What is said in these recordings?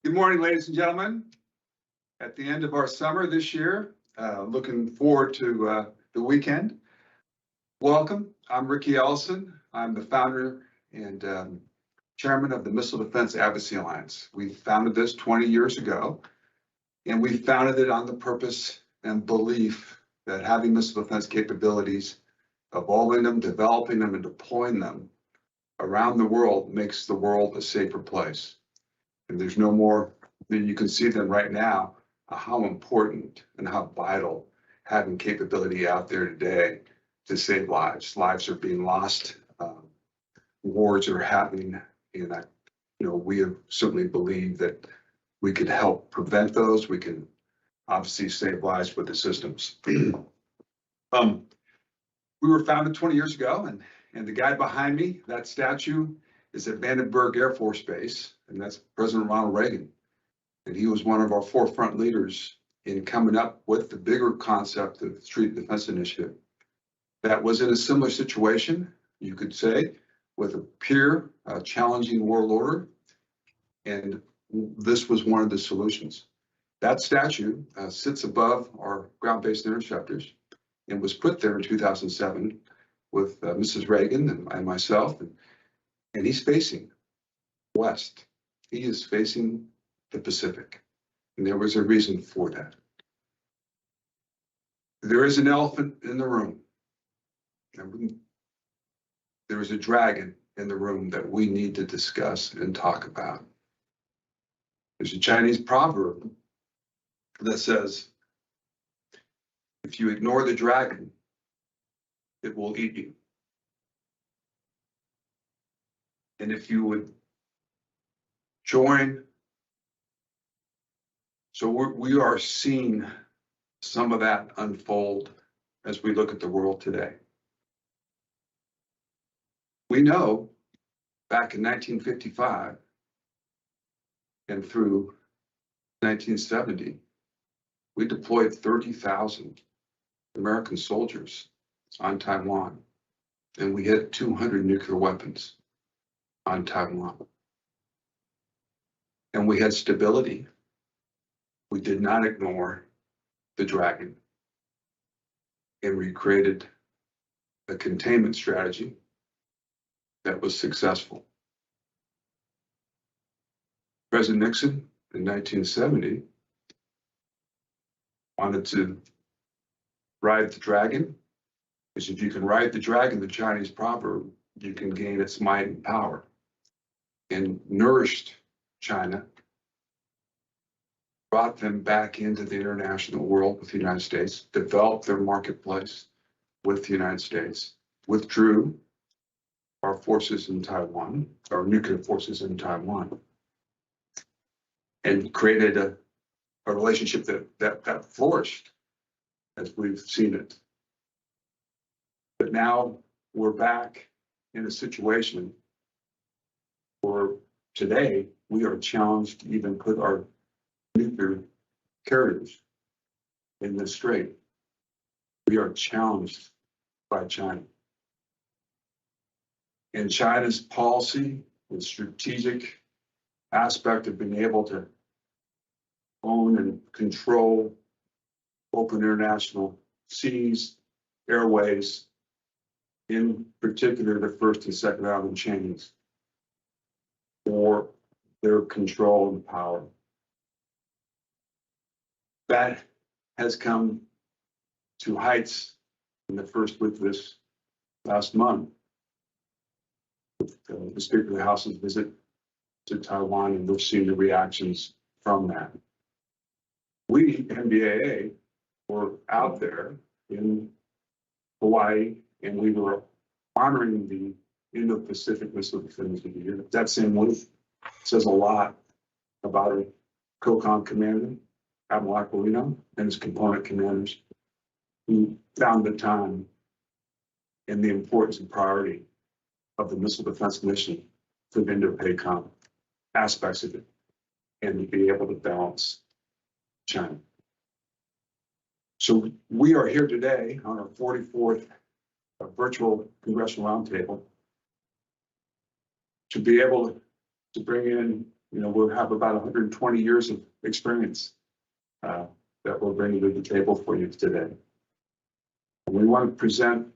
Good morning, ladies and gentlemen. At the end of our summer this year, looking forward to the weekend. Welcome. I'm Riki Ellison. I'm the founder and chairman of the Missile Defense Advocacy Alliance. We founded this 20 years ago, and we founded it on the purpose and belief that having missile defense capabilities, evolving them, developing them, and deploying them around the world makes the world a safer place. And there's no more than you can see them right now, how important and how vital having capability out there today to save lives. Lives are being lost, wars are happening, and we have certainly believe that we could help prevent those. We can obviously save lives with the systems. We were founded 20 years ago, and the guy behind me, that statue, is at Vandenberg Air Force Base, and that's President Ronald Reagan. And he was one of our forefront leaders in coming up with the bigger concept of the Street Defense Initiative. That was in a similar situation, you could say, with a peer challenging world order, and this was one of the solutions. That statue sits above our ground-based interceptors and was put there in 2007 with Mrs. Reagan and myself, and he's facing west. He is facing the Pacific, and there was a reason for that. There is an elephant in the room. There is a dragon in the room that we need to discuss and talk about. There's a Chinese proverb that says, if you ignore the dragon, it will eat you. And if you would join, so we are seeing some of that unfold as we look at the world today. We know back in 1955 and through 1970, we deployed 30,000 American soldiers on Taiwan, and we hit 200 nuclear weapons on Taiwan. And we had stability. We did not ignore the dragon. And we created a containment strategy that was successful. President Nixon in 1970 wanted to ride the dragon, because if you can ride the dragon, the Chinese proverb, you can gain its might and power, and nourished China, brought them back into the international world with the United States, developed their marketplace with the United States, withdrew our forces in Taiwan, our nuclear forces in Taiwan, and created a relationship that flourished as we've seen it. But now we're back in a situation where today we are challenged to even put our nuclear carriers in the strait. We are challenged by China. And China's policy and strategic aspect of being able to own and control open international seas, airways, in particular the first and second island chains, for their control and power. That has come to heights in the first week of this last month, with the Speaker of the House's visit to Taiwan, and we've seen the reactions from that. We, MBAA, were out there in Hawaii, and we were honoring the Indo-Pacific Missile Defense of the Year. That same week says a lot about our COCOM commander, Admiral and his component commanders, who found the time and the importance and priority of the missile defense mission for the Indo-PACOM aspects of it, and to be able to balance China. So we are here today on our 44th virtual congressional roundtable to be able to bring in we'll have about 120 years of experience that we're bringing to the table for you today. And we want to present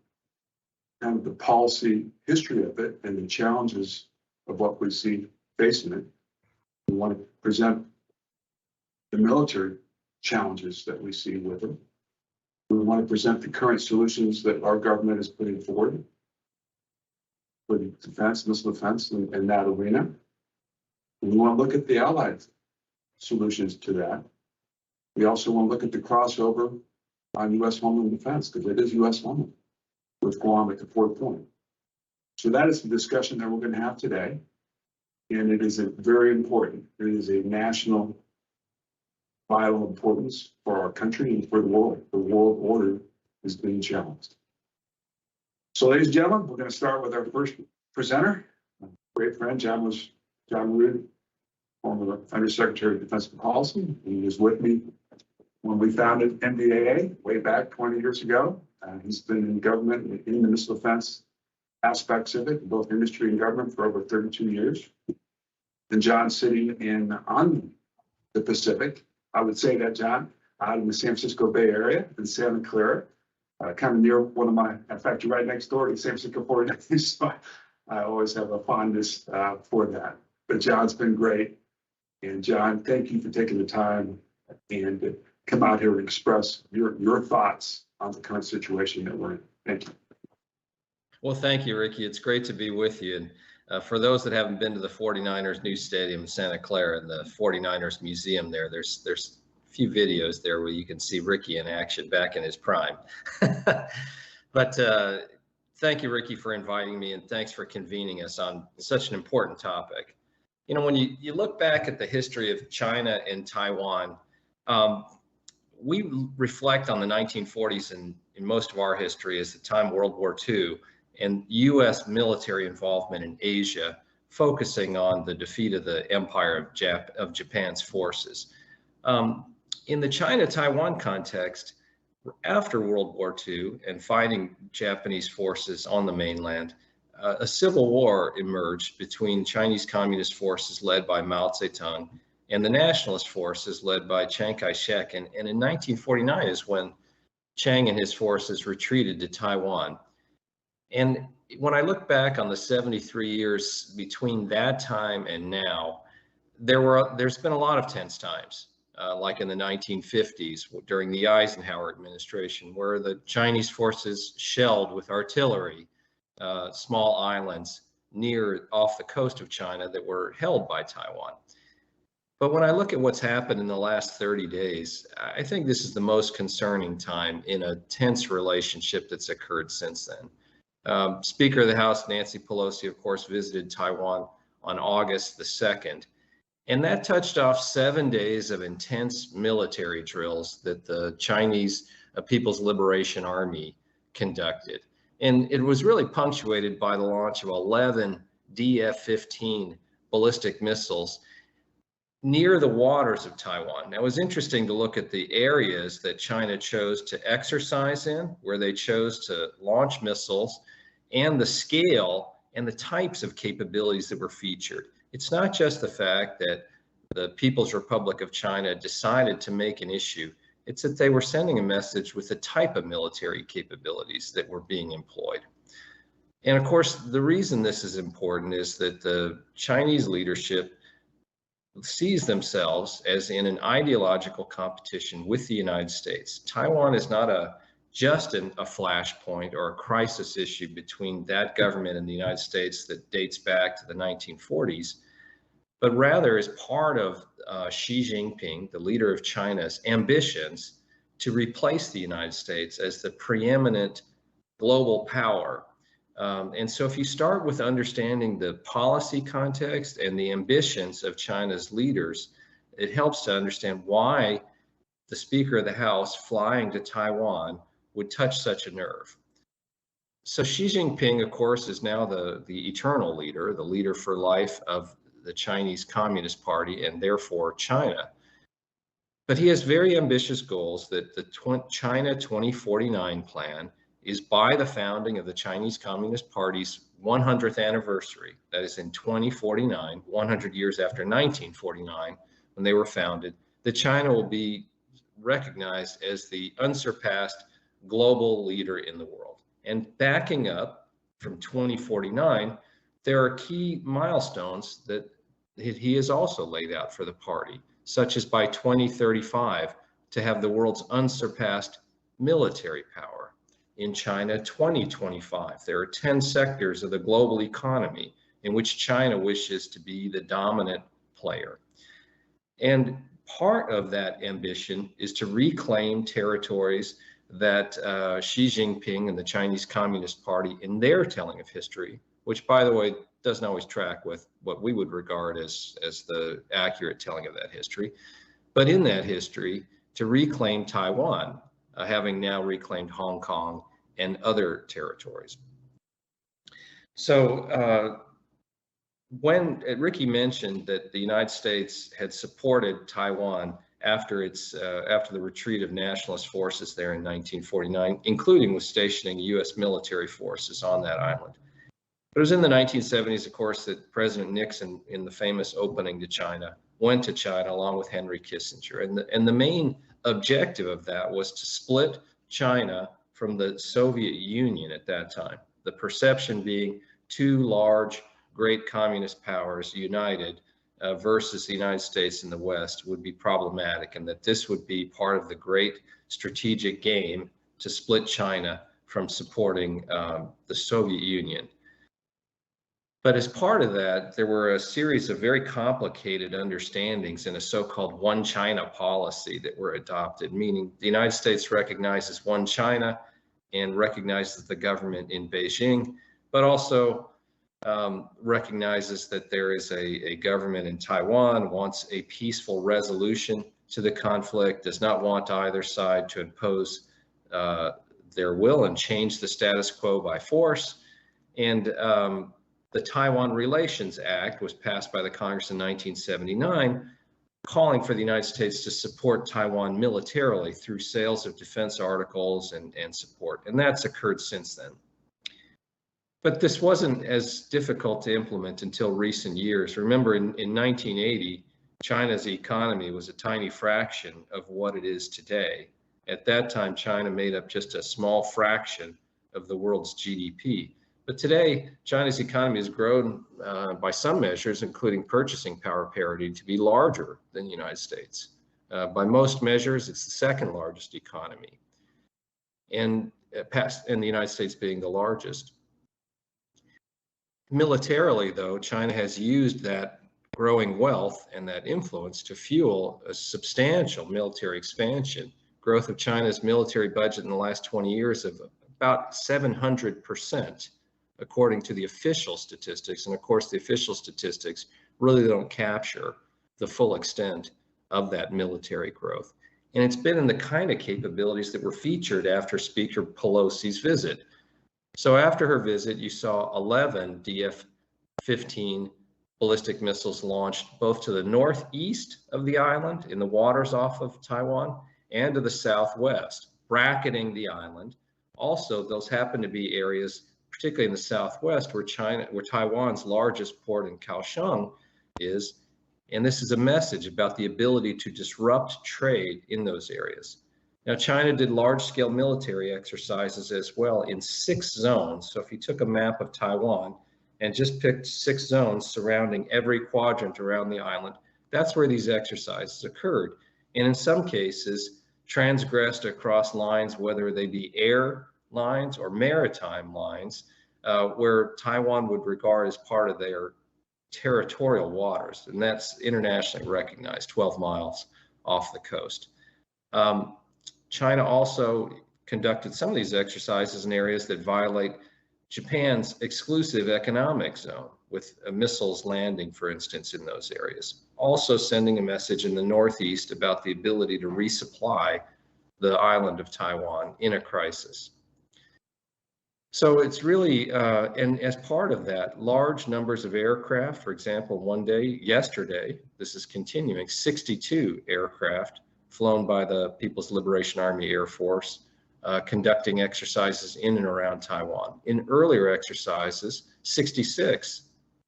kind of the policy history of it and the challenges of what we see facing it. We want to present the military challenges that we see with it. We want to present the current solutions that our government is putting forward for the defense, missile defense in that arena. And we want to look at the allied solutions to that. We also want to look at the crossover on U.S. Homeland defense, because it is U.S. Homeland with Guam at the 4th point. So that is the discussion that we're going to have today. And it is very important. It is a national vital importance for our country and for the world. The world order is being challenged. So, ladies and gentlemen, we're going to start with our first presenter, great friend, Jon Rood, former Undersecretary of Defense and Policy. He was with me when we founded NDAA way back 20 years ago. He's been in government in the missile defense aspects of it, both industry and government, for over 32 years. And Jon's sitting on the Pacific. I would say that, Jon, out in the San Francisco Bay Area in Santa Clara, kind of near one of my, in fact, you're right next door to San Francisco 49ers, so I always have a fondness for that. But Jon's been great. And Jon, thank you for taking the time and come out here and express your thoughts on the current situation that we're in. Thank you. Well, thank you, Riki. It's great to be with you. And for those that haven't been to the 49ers new stadium in Santa Clara and the 49ers museum there's a few videos there where you can see Riki in action back in his prime. But thank you, Riki, for inviting me, and thanks for convening us on such an important topic. When you look back at the history of China and Taiwan, we reflect on the 1940s in most of our history as the time of World War II and U.S. military involvement in Asia, focusing on the defeat of the empire of Japan's forces. In the China-Taiwan context, after World War II and fighting Japanese forces on the mainland, a civil war emerged between Chinese Communist forces led by Mao Zedong and the nationalist forces led by Chiang Kai-shek. And in 1949 is when Chiang and his forces retreated to Taiwan. And when I look back on the 73 years between that time and now, there's been a lot of tense times, like in the 1950s during the Eisenhower administration, where the Chinese forces shelled with artillery small islands off the coast of China that were held by Taiwan. But when I look at what's happened in the last 30 days, I think this is the most concerning time in a tense relationship that's occurred since then. Speaker of the House, Nancy Pelosi, of course, visited Taiwan on August the 2nd. And that touched off 7 days of intense military drills that the Chinese People's Liberation Army conducted. And it was really punctuated by the launch of 11 DF-15 ballistic missiles near the waters of Taiwan. Now, it was interesting to look at the areas that China chose to exercise in, where they chose to launch missiles, and the scale and the types of capabilities that were featured. It's not just the fact that the People's Republic of China decided to make an issue. It's that they were sending a message with the type of military capabilities that were being employed. And of course, the reason this is important is that the Chinese leadership sees themselves as in an ideological competition with the United States. Taiwan is not just a flashpoint or a crisis issue between that government and the United States that dates back to the 1940s, but rather is part of Xi Jinping, the leader of China's ambitions to replace the United States as the preeminent global power. And so if you start with understanding the policy context and the ambitions of China's leaders, it helps to understand why the Speaker of the House flying to Taiwan would touch such a nerve. So Xi Jinping, of course, is now the eternal leader, the leader for life of the Chinese Communist Party and therefore China. But he has very ambitious goals that the China 2049 plan is by the founding of the Chinese Communist Party's 100th anniversary, that is in 2049, 100 years after 1949, when they were founded, that China will be recognized as the unsurpassed global leader in the world. And backing up from 2049, there are key milestones that he has also laid out for the party, such as by 2035 to have the world's unsurpassed military power. In China 2025, there are 10 sectors of the global economy in which China wishes to be the dominant player. And part of that ambition is to reclaim territories that Xi Jinping and the Chinese Communist Party, in their telling of history, which, by the way, doesn't always track with what we would regard as the accurate telling of that history, but in that history, to reclaim Taiwan, having now reclaimed Hong Kong and other territories. So when Riki mentioned that the United States had supported Taiwan after the retreat of nationalist forces there in 1949, including with stationing U.S. military forces on that island. It was in the 1970s, of course, that President Nixon, in the famous opening to China, went to China along with Henry Kissinger. And the main objective of that was to split China from the Soviet Union at that time. The perception being two large, great communist powers united versus the United States and the West would be problematic, and that this would be part of the great strategic game to split China from supporting the Soviet Union. But as part of that, there were a series of very complicated understandings in a so-called one China policy that were adopted, meaning the United States recognizes one China and recognizes the government in Beijing, but also recognizes that there is a government in Taiwan, wants a peaceful resolution to the conflict, does not want either side to impose their will and change the status quo by force. And the Taiwan Relations Act was passed by the Congress in 1979, calling for the United States to support Taiwan militarily through sales of defense articles and support. And that's occurred since then. But this wasn't as difficult to implement until recent years. Remember, in 1980, China's economy was a tiny fraction of what it is today. At that time, China made up just a small fraction of the world's GDP. But today, China's economy has grown by some measures, including purchasing power parity, to be larger than the United States. By most measures, it's the second largest economy, and the United States being the largest. Militarily, though, China has used that growing wealth and that influence to fuel a substantial military expansion. Growth of China's military budget in the last 20 years of about 700%. According to the official statistics. And of course, the official statistics really don't capture the full extent of that military growth. And it's been in the kind of capabilities that were featured after Speaker Pelosi's visit. So after her visit, you saw 11 DF-15 ballistic missiles launched both to the northeast of the island in the waters off of Taiwan and to the southwest, bracketing the island. Also, those happen to be areas, particularly in the southwest, where Taiwan's largest port in Kaohsiung is. And this is a message about the ability to disrupt trade in those areas. Now, China did large-scale military exercises as well in 6 zones. So if you took a map of Taiwan and just picked 6 zones surrounding every quadrant around the island, that's where these exercises occurred. And in some cases, transgressed across lines, whether they be air lines or maritime lines, where Taiwan would regard as part of their territorial waters, and that's internationally recognized, 12 miles off the coast. China also conducted some of these exercises in areas that violate Japan's exclusive economic zone, with missiles landing, for instance, in those areas. Also sending a message in the northeast about the ability to resupply the island of Taiwan in a crisis. So it's really, and as part of that, large numbers of aircraft, for example, yesterday, this is continuing, 62 aircraft flown by the People's Liberation Army Air Force conducting exercises in and around Taiwan. In earlier exercises, 66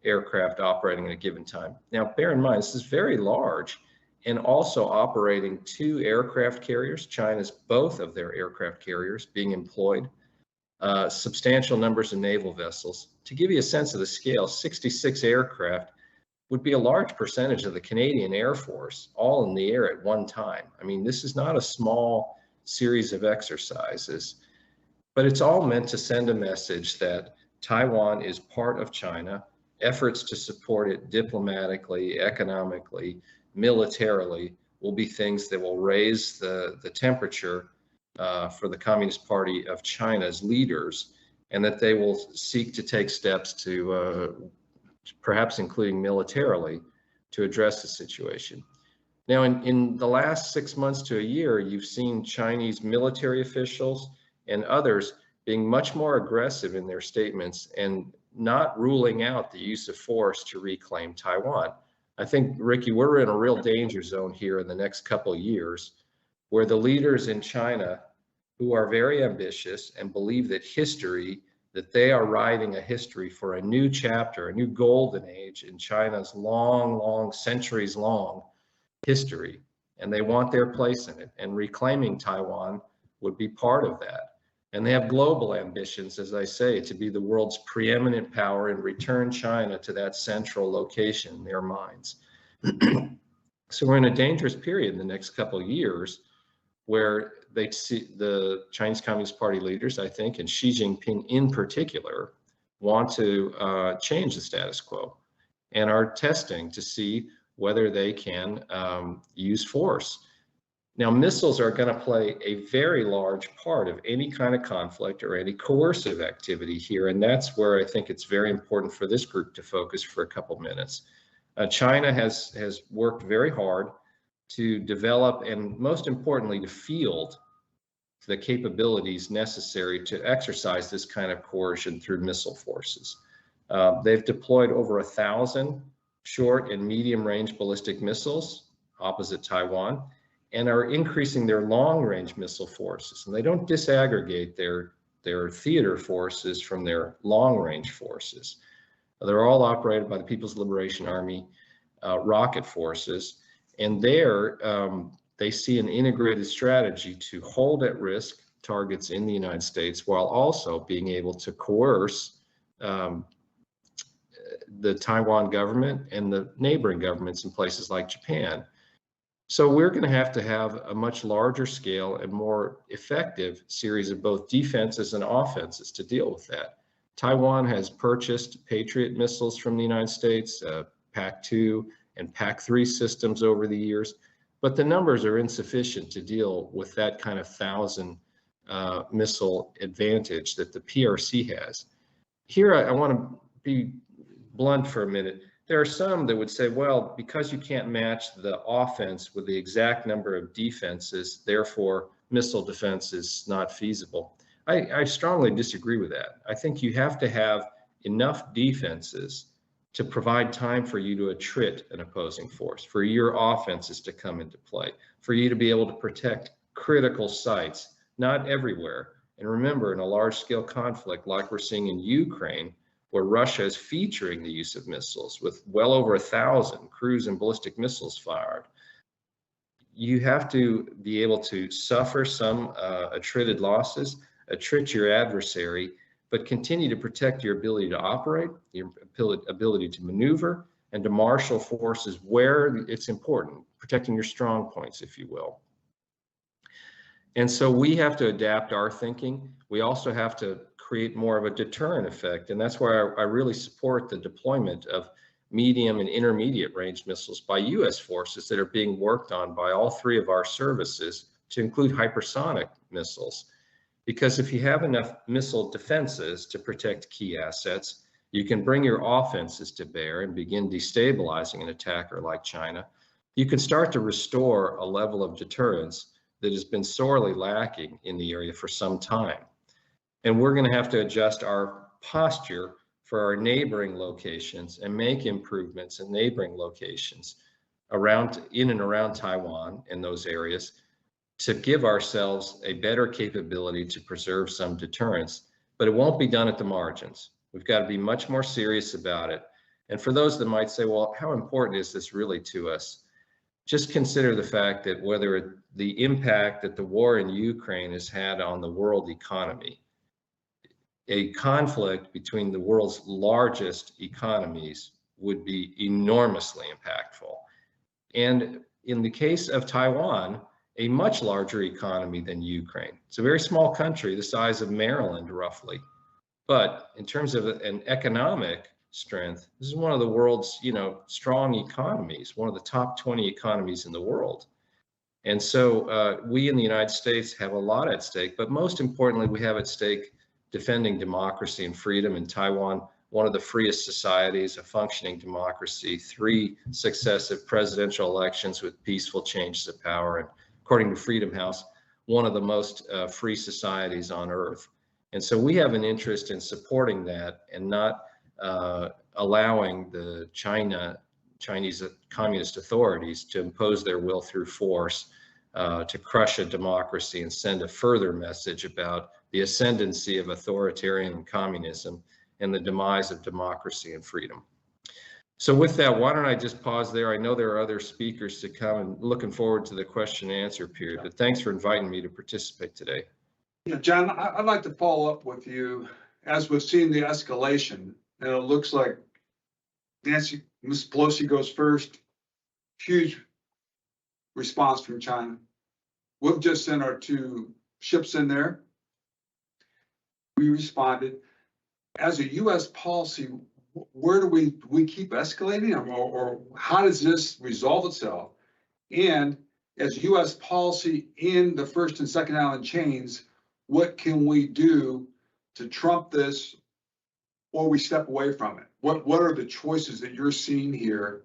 aircraft operating at a given time. Now, bear in mind, this is very large, and also operating 2 aircraft carriers. China's both of their aircraft carriers being employed, substantial numbers of naval vessels. To give you a sense of the scale, 66 aircraft would be a large percentage of the Canadian Air Force all in the air at one time. I mean, this is not a small series of exercises, but it's all meant to send a message that Taiwan is part of China. Efforts to support it diplomatically, economically, militarily will be things that will raise the temperature for the Communist Party of China's leaders, and that they will seek to take steps to perhaps including militarily, to address the situation. Now, in the last 6 months to a year, you've seen Chinese military officials and others being much more aggressive in their statements and not ruling out the use of force to reclaim Taiwan. I think, Riki, we're in a real danger zone here in the next couple of years, where the leaders in China, who are very ambitious and believe that they are writing a history for a new chapter, a new golden age in China's long, centuries-long history, and they want their place in it, and reclaiming Taiwan would be part of that. And they have global ambitions, as I say, to be the world's preeminent power and return China to that central location in their minds. So we're in a dangerous period in the next couple of years, where they see the Chinese Communist Party leaders, I think, and Xi Jinping in particular, want to change the status quo and are testing to see whether they can use force. Now, missiles are going to play a very large part of any kind of conflict or any coercive activity here, and that's where I think it's very important for this group to focus for a couple minutes. China has worked very hard to develop and, most importantly, to field the capabilities necessary to exercise this kind of coercion through missile forces. They've deployed over 1,000 short and medium range ballistic missiles opposite Taiwan, and are increasing their long range missile forces. And they don't disaggregate their theater forces from their long range forces. They're all operated by the People's Liberation Army rocket forces. And there, they see an integrated strategy to hold at risk targets in the United States, while also being able to coerce the Taiwan government and the neighboring governments in places like Japan. So we're going to have a much larger scale and more effective series of both defenses and offenses to deal with that. Taiwan has purchased Patriot missiles from the United States, PAC-2 and PAC-3 systems over the years, but the numbers are insufficient to deal with that kind of 1,000 missile advantage that the PRC has. Here, I want to be blunt for a minute. There are some that would say, well, because you can't match the offense with the exact number of defenses, therefore missile defense is not feasible. I strongly disagree with that. I think you have to have enough defenses to provide time for you to attrit an opposing force, for your offenses to come into play, for you to be able to protect critical sites, not everywhere. And remember, in a large-scale conflict like we're seeing in Ukraine, where Russia is featuring the use of missiles with well over 1,000 cruise and ballistic missiles fired, you have to be able to suffer some attrited losses, attrit your adversary, but continue to protect your ability to operate, your ability to maneuver, and to marshal forces where it's important, protecting your strong points, if you will. And so we have to adapt our thinking. We also have to create more of a deterrent effect. And that's why I really support the deployment of medium and intermediate range missiles by US forces that are being worked on by all 3 of our services, to include hypersonic missiles. Because if you have enough missile defenses to protect key assets, you can bring your offenses to bear and begin destabilizing an attacker like China. You can start to restore a level of deterrence that has been sorely lacking in the area for some time. And we're going to have to adjust our posture for our neighboring locations and make improvements in neighboring locations in and around Taiwan in those areas to give ourselves a better capability to preserve some deterrence, but it won't be done at the margins. We've got to be much more serious about it. And for those that might say, well, how important is this really to us? Just consider the fact that whether the impact that the war in Ukraine has had on the world economy, a conflict between the world's largest economies would be enormously impactful. And in the case of Taiwan, a much larger economy than Ukraine. It's a very small country, the size of Maryland, roughly. But in terms of an economic strength, this is one of the world's, strong economies, one of the top 20 economies in the world. And so we in the United States have a lot at stake, but most importantly, we have at stake defending democracy and freedom in Taiwan, one of the freest societies, a functioning democracy, 3 successive presidential elections with peaceful changes of power, and according to Freedom House, one of the most free societies on earth. And so we have an interest in supporting that and not allowing the Chinese communist authorities to impose their will through force to crush a democracy and send a further message about the ascendancy of authoritarian communism and the demise of democracy and freedom. So with that, why don't I just pause there? I know there are other speakers to come, and looking forward to the question and answer period, but thanks for inviting me to participate today. Yeah, John, I'd like to follow up with you. As we've seen the escalation, and it looks like Ms. Pelosi goes first, huge response from China. We've just sent our 2 ships in there. We responded. As a U.S. policy, where do we keep escalating, or how does this resolve itself? And as U.S. policy in the first and second island chains, what can we do to trump this, or we step away from it? What are the choices that you're seeing here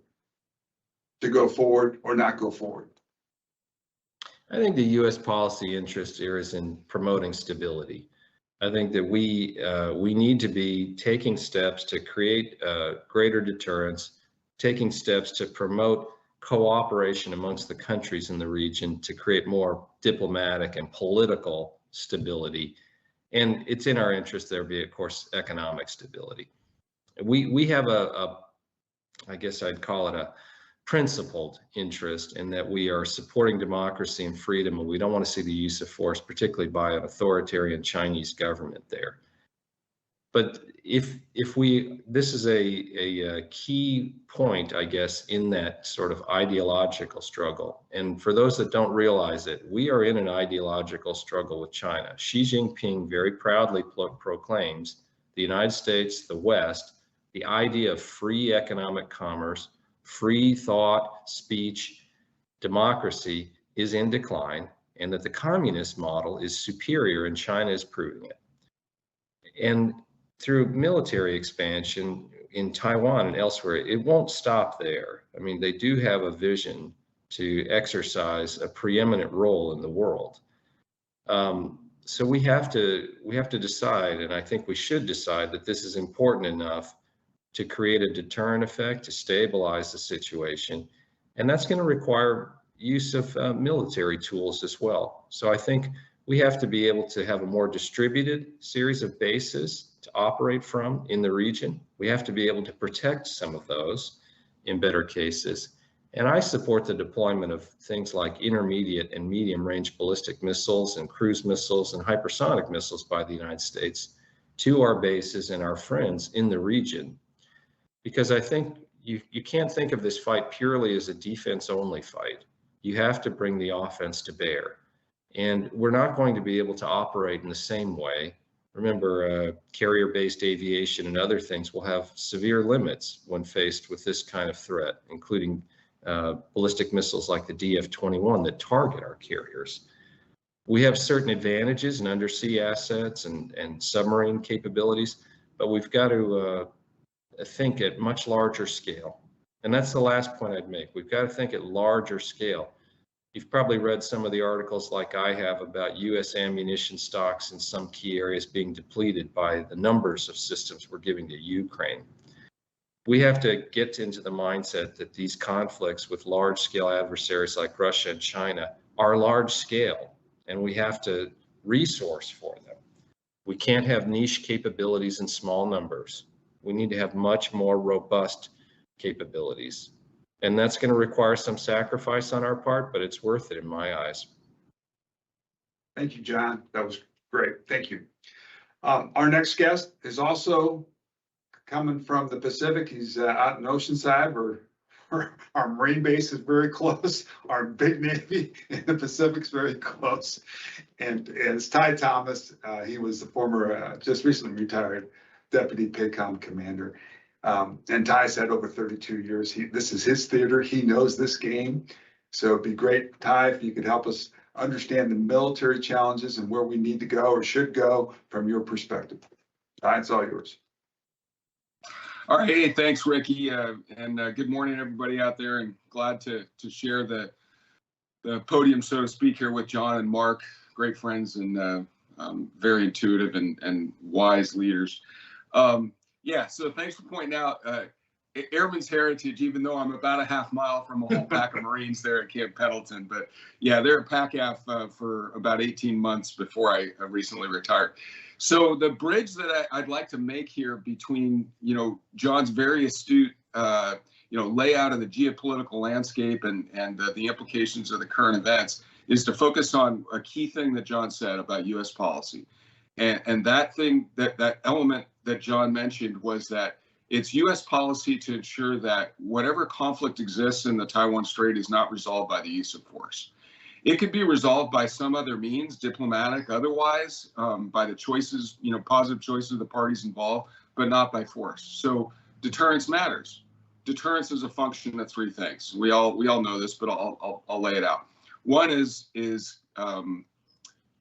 to go forward or not go forward? I think the U.S. policy interest here is in promoting stability. I think that we need to be taking steps to create greater deterrence, taking steps to promote cooperation amongst the countries in the region to create more diplomatic and political stability. And it's in our interest there be, of course, economic stability. We have I guess I'd call it a principled interest in that we are supporting democracy and freedom, and we don't want to see the use of force, particularly by an authoritarian Chinese government there. But this is a key point, I guess, in that sort of ideological struggle. And for those that don't realize it, we are in an ideological struggle with China. Xi Jinping very proudly proclaims the United States, the West, the idea of free economic commerce, free thought, speech, democracy is in decline, and that the communist model is superior, and China is proving it. And through military expansion in Taiwan and elsewhere, it won't stop there. I mean, they do have a vision to exercise a preeminent role in the world. So we have to decide, and I think we should decide that this is important enough to create a deterrent effect, to stabilize the situation. And that's going to require use of military tools as well. So I think we have to be able to have a more distributed series of bases to operate from in the region. We have to be able to protect some of those in better cases. And I support the deployment of things like intermediate and medium range ballistic missiles and cruise missiles and hypersonic missiles by the United States to our bases and our friends in the region. Because I think you can't think of this fight purely as a defense-only fight. You have to bring the offense to bear. And we're not going to be able to operate in the same way. Remember, carrier-based aviation and other things will have severe limits when faced with this kind of threat, including ballistic missiles like the DF-21 that target our carriers. We have certain advantages in undersea assets and submarine capabilities, but we've got to think at much larger scale. And that's the last point I'd make. We've got to think at larger scale. You've probably read some of the articles like I have about U.S. ammunition stocks in some key areas being depleted by the numbers of systems we're giving to Ukraine. We have to get into the mindset that these conflicts with large-scale adversaries like Russia and China are large scale, and we have to resource for them. We can't have niche capabilities in small numbers. We need to have much more robust capabilities. And that's going to require some sacrifice on our part, but it's worth it in my eyes. Thank you, John. That was great. Thank you. Our next guest is also coming from the Pacific. He's out in Oceanside, where our Marine base is very close. Our big Navy in the Pacific is very close. And it's Ty Thomas. He was the former, just recently retired Deputy PACOM Commander. And Ty's had over 32 years. This is his theater. He knows this game. So it'd be great, Ty, if you could help us understand the military challenges and where we need to go or should go from your perspective. Ty, it's all yours. All right, hey, thanks, Ricky, and good morning, everybody out there, and glad to share the podium, so to speak, here with John and Mark, great friends and very intuitive and wise leaders. Yeah, so thanks for pointing out Airman's Heritage, even though I'm about a half mile from a whole pack of Marines there at Camp Pendleton. But yeah, they're at PACAF for about 18 months before I recently retired. So the bridge that I'd like to make here between, John's very astute, layout of the geopolitical landscape and the implications of the current events is to focus on a key thing that John said about U.S. policy. And that thing, that element that John mentioned was that it's U.S. policy to ensure that whatever conflict exists in the Taiwan Strait is not resolved by the use of force. It could be resolved by some other means, diplomatic, otherwise, by the choices, positive choices of the parties involved, but not by force. So deterrence matters. Deterrence is a function of three things. We all know this, but I'll lay it out. One is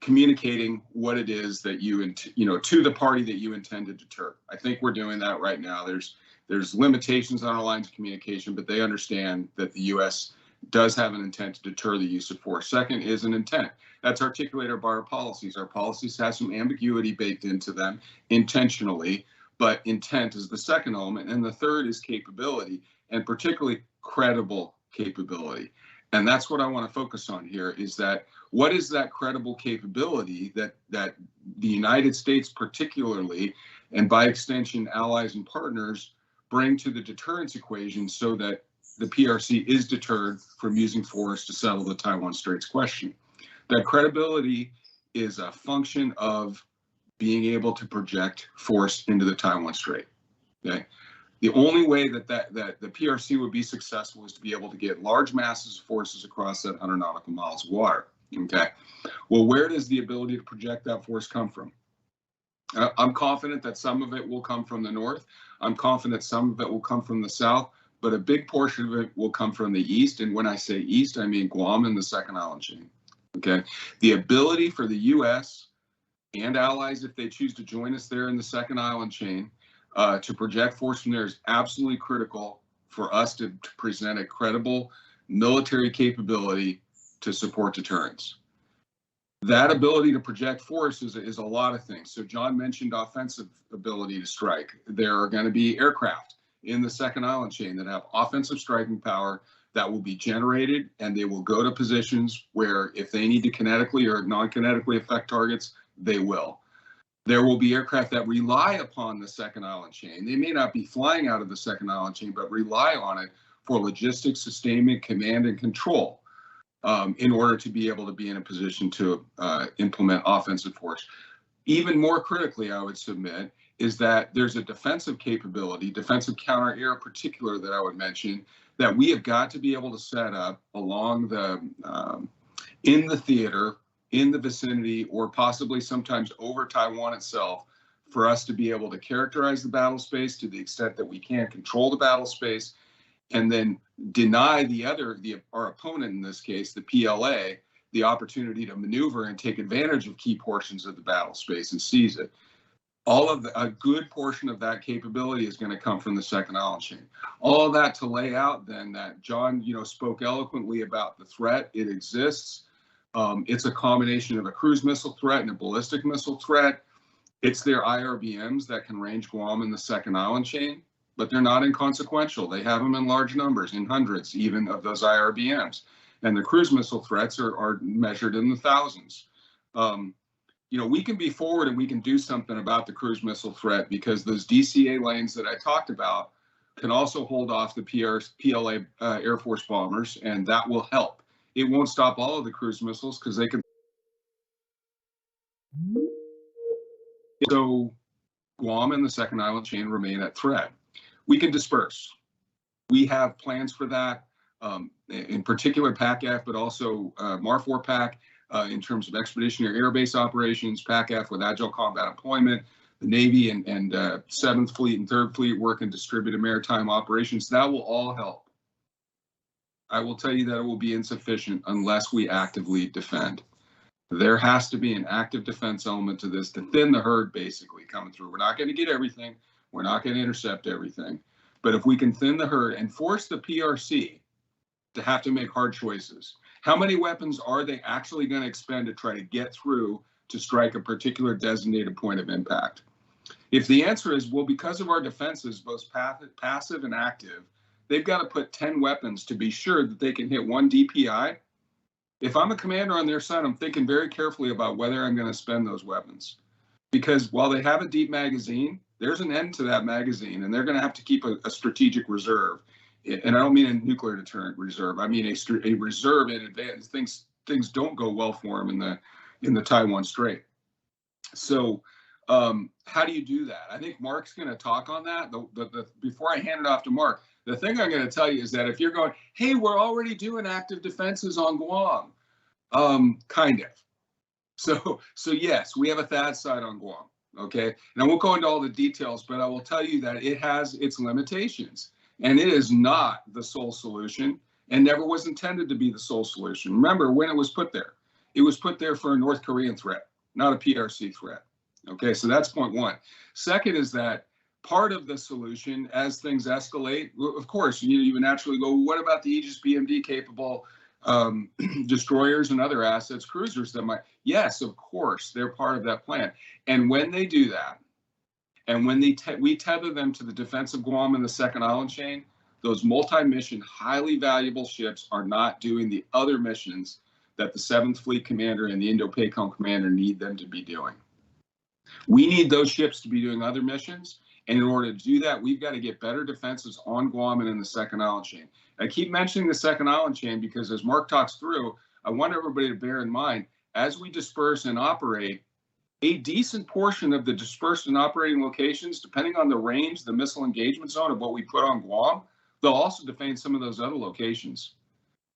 communicating what it is that to the party that you intend to deter. I think we're doing that right now. There's limitations on our lines of communication, but they understand that the U.S. does have an intent to deter the use of force. Second is an intent. That's articulated by our policies. Our policies have some ambiguity baked into them intentionally, but intent is the second element. And the third is capability, and particularly credible capability. And that's what I want to focus on here, is that what is that credible capability that the United States particularly, and by extension allies and partners, bring to the deterrence equation so that the PRC is deterred from using force to settle the Taiwan Straits question. That credibility is a function of being able to project force into the Taiwan Strait. Okay? The only way that the PRC would be successful is to be able to get large masses of forces across that 100 nautical miles of water. Okay. Well, where does the ability to project that force come from? I'm confident that some of it will come from the north. I'm confident some of it will come from the south, but a big portion of it will come from the east. And when I say east, I mean Guam and the second island chain. Okay. The ability for the U.S. and allies, if they choose to join us there in the second island chain, to project force from there is absolutely critical for us to present a credible military capability to support deterrence. That ability to project force is a lot of things. So John mentioned offensive ability to strike. There are going to be aircraft in the second island chain that have offensive striking power that will be generated, and they will go to positions where if they need to kinetically or non-kinetically affect targets, they will. There will be aircraft that rely upon the second island chain. They may not be flying out of the second island chain, but rely on it for logistics, sustainment, command, and control in order to be able to be in a position to implement offensive force. Even more critically, I would submit, is that there's a defensive capability, defensive counter-air in particular, that I would mention, that we have got to be able to set up along the, in the theater, in the vicinity, or possibly sometimes over Taiwan itself, for us to be able to characterize the battle space to the extent that we can control the battle space, and then deny our opponent, in this case, the PLA, the opportunity to maneuver and take advantage of key portions of the battle space and seize it. A good portion of that capability is going to come from the second island chain. All of that to lay out then that John, spoke eloquently about the threat. It exists. It's a combination of a cruise missile threat and a ballistic missile threat. It's their IRBMs that can range Guam in the second island chain, but they're not inconsequential. They have them in large numbers, in hundreds even, of those IRBMs. And the cruise missile threats are measured in the thousands. You know, we can be forward and we can do something about the cruise missile threat, because those DCA lanes that I talked about can also hold off the PLA Air Force bombers, and that will help. It won't stop all of the cruise missiles because they can. So Guam and the second island chain remain at threat. We can disperse. We have plans for that, in particular PACAF, but also MAR4 PAC in terms of expeditionary air base operations, PACAF with agile combat employment, the Navy and 7th Fleet and 3rd Fleet work in distributed maritime operations. That will all help. I will tell you that it will be insufficient unless we actively defend. There has to be an active defense element to this to thin the herd, basically, coming through. We're not going to get everything. We're not going to intercept everything. But if we can thin the herd and force the PRC to have to make hard choices, how many weapons are they actually going to expend to try to get through to strike a particular designated point of impact? If the answer is, well, because of our defenses, both passive and active, they've got to put 10 weapons to be sure that they can hit one DPI. If I'm a commander on their side, I'm thinking very carefully about whether I'm going to spend those weapons. Because while they have a deep magazine, there's an end to that magazine, and they're going to have to keep a strategic reserve. And I don't mean a nuclear deterrent reserve. I mean a reserve in advance. Things don't go well for them in the Taiwan Strait. So how do you do that? I think Mark's going to talk on that. Before I hand it off to Mark, the thing I'm going to tell you is that if you're going, hey, we're already doing active defenses on Guam, kind of. So yes, we have a THAAD site on Guam. Okay, and I won't go into all the details, but I will tell you that it has its limitations, and it is not the sole solution, and never was intended to be the sole solution. Remember, when it was put there for a North Korean threat, not a PRC threat. Okay, so that's point one. Second is that part of the solution, as things escalate, of course, you would naturally go, what about the Aegis BMD capable destroyers and other assets, cruisers that might, yes, of course, they're part of that plan. And when they do that, and when we tether them to the defense of Guam and the second island chain, those multi-mission, highly valuable ships are not doing the other missions that the 7th Fleet Commander and the Indo-PACOM Commander need them to be doing. We need those ships to be doing other missions. And in order to do that, we've got to get better defenses on Guam and in the second island chain. I keep mentioning the second island chain because as Mark talks through, I want everybody to bear in mind, as we disperse and operate, a decent portion of the dispersed and operating locations, depending on the range, the missile engagement zone of what we put on Guam, they'll also defend some of those other locations.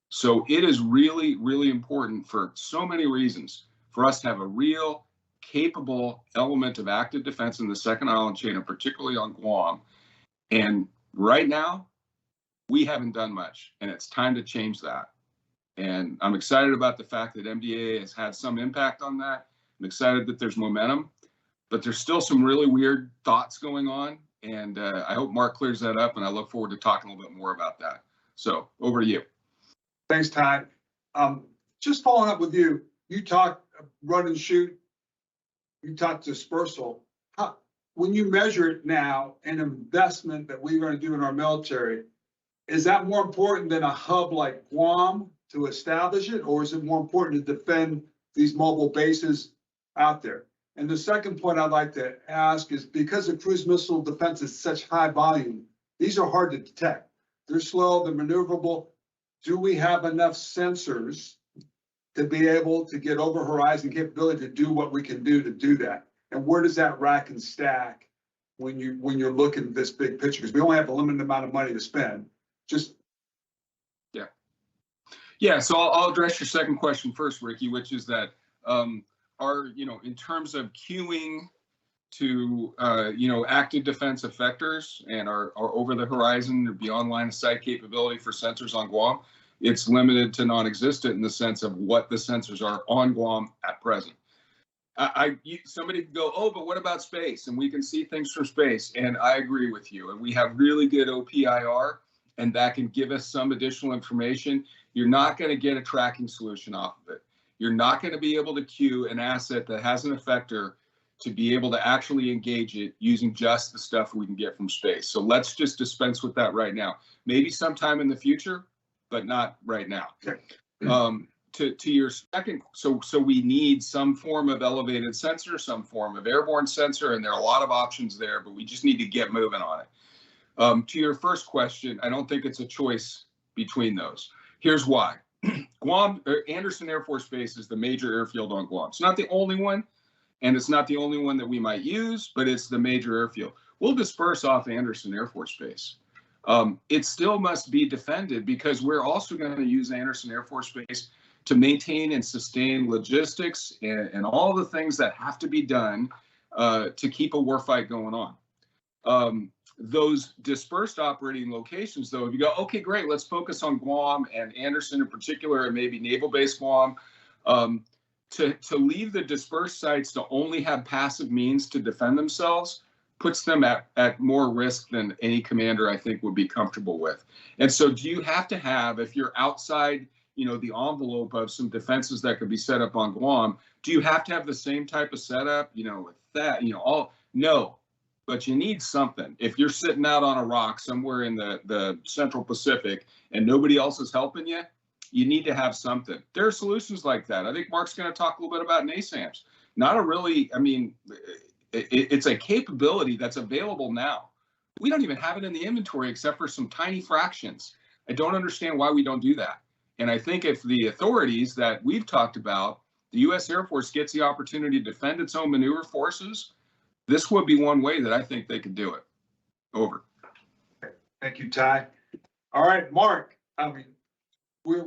So it is really, really important for so many reasons for us to have a real capable element of active defense in the second island chain, and particularly on Guam. And right now, we haven't done much, and it's time to change that. And I'm excited about the fact that MDA has had some impact on that. I'm excited that there's momentum, but there's still some really weird thoughts going on. And I hope Mark clears that up, and I look forward to talking a little bit more about that. So over to you. Thanks, Todd. Just following up with you, you talked run and shoot, you talked dispersal. When you measure it now, an investment that we're going to do in our military, is that more important than a hub like Guam to establish it, or is it more important to defend these mobile bases out there? And the second point I'd like to ask is, because the cruise missile defense is such high volume, these are hard to detect. They're slow, they're maneuverable. Do we have enough sensors to be able to get over horizon capability to do what we can do to do that? And where does that rack and stack when you're looking at this big picture? Because we only have a limited amount of money to spend. Yeah. So I'll address your second question first, Ricky, which is that in terms of queuing to active defense effectors and our over the horizon or beyond line of sight capability for sensors on Guam, it's limited to non-existent in the sense of what the sensors are on Guam at present. Somebody could go, oh, but what about space? And we can see things from space. And I agree with you. And we have really good OPIR, and that can give us some additional information. You're not going to get a tracking solution off of it. You're not going to be able to queue an asset that has an effector to be able to actually engage it using just the stuff we can get from space. So let's just dispense with that right now. Maybe sometime in the future, but not right now. Okay. To your second, so we need some form of elevated sensor, some form of airborne sensor, and there are a lot of options there, but we just need to get moving on it. To your first question, I don't think it's a choice between those. Here's why. Guam, Anderson Air Force Base is the major airfield on Guam. It's not the only one, and it's not the only one that we might use, but it's the major airfield. We'll disperse off Anderson Air Force Base. It still must be defended because we're also going to use Anderson Air Force Base to maintain and sustain logistics and all the things that have to be done to keep a warfight going on. Those dispersed operating locations, though, if you go, okay, great, let's focus on Guam and Anderson in particular, and maybe Naval Base Guam, to leave the dispersed sites to only have passive means to defend themselves puts them at more risk than any commander, I think, would be comfortable with. And so do you have to have, if you're outside the envelope of some defenses that could be set up on Guam, do you have to have the same type of setup, with that, no, but you need something. If you're sitting out on a rock somewhere in the Central Pacific and nobody else is helping you, you need to have something. There are solutions like that. I think Mark's going to talk a little bit about NASAMS. Not a really, it's a capability that's available now. We don't even have it in the inventory except for some tiny fractions. I don't understand why we don't do that. And I think if the authorities that we've talked about, the U.S. Air Force gets the opportunity to defend its own maneuver forces, this would be one way that I think they could do it. Over. Thank you, Ty. All right, Mark. We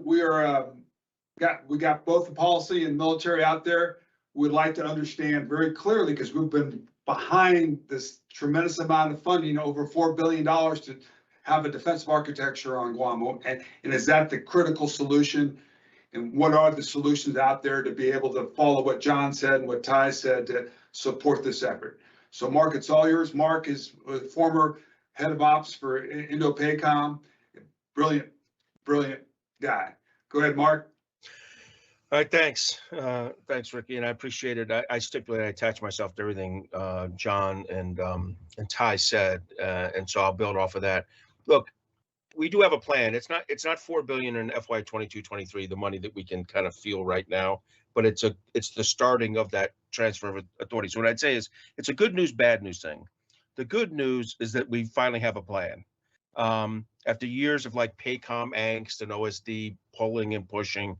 got both the policy and military out there. We'd like to understand very clearly, because we've been behind this tremendous amount of funding, over $4 billion to have a defensive architecture on Guam. And is that the critical solution? And what are the solutions out there to be able to follow what Jon said and what Ty said to support this effort? So Mark, it's all yours. Mark is a former head of ops for Indo-PACOM. Brilliant guy. Go ahead, Mark. All right, thanks. Thanks, Ricky, and I appreciate it. I stipulate I attach myself to everything Jon and Ty said, and so I'll build off of that. Look, we do have a plan. It's not $4 billion in FY 22-23, the money that we can kind of feel right now, but it's the starting of that transfer of authority. So what I'd say is it's a good news, bad news thing. The good news is that we finally have a plan. After years of like PACOM angst and OSD pulling and pushing,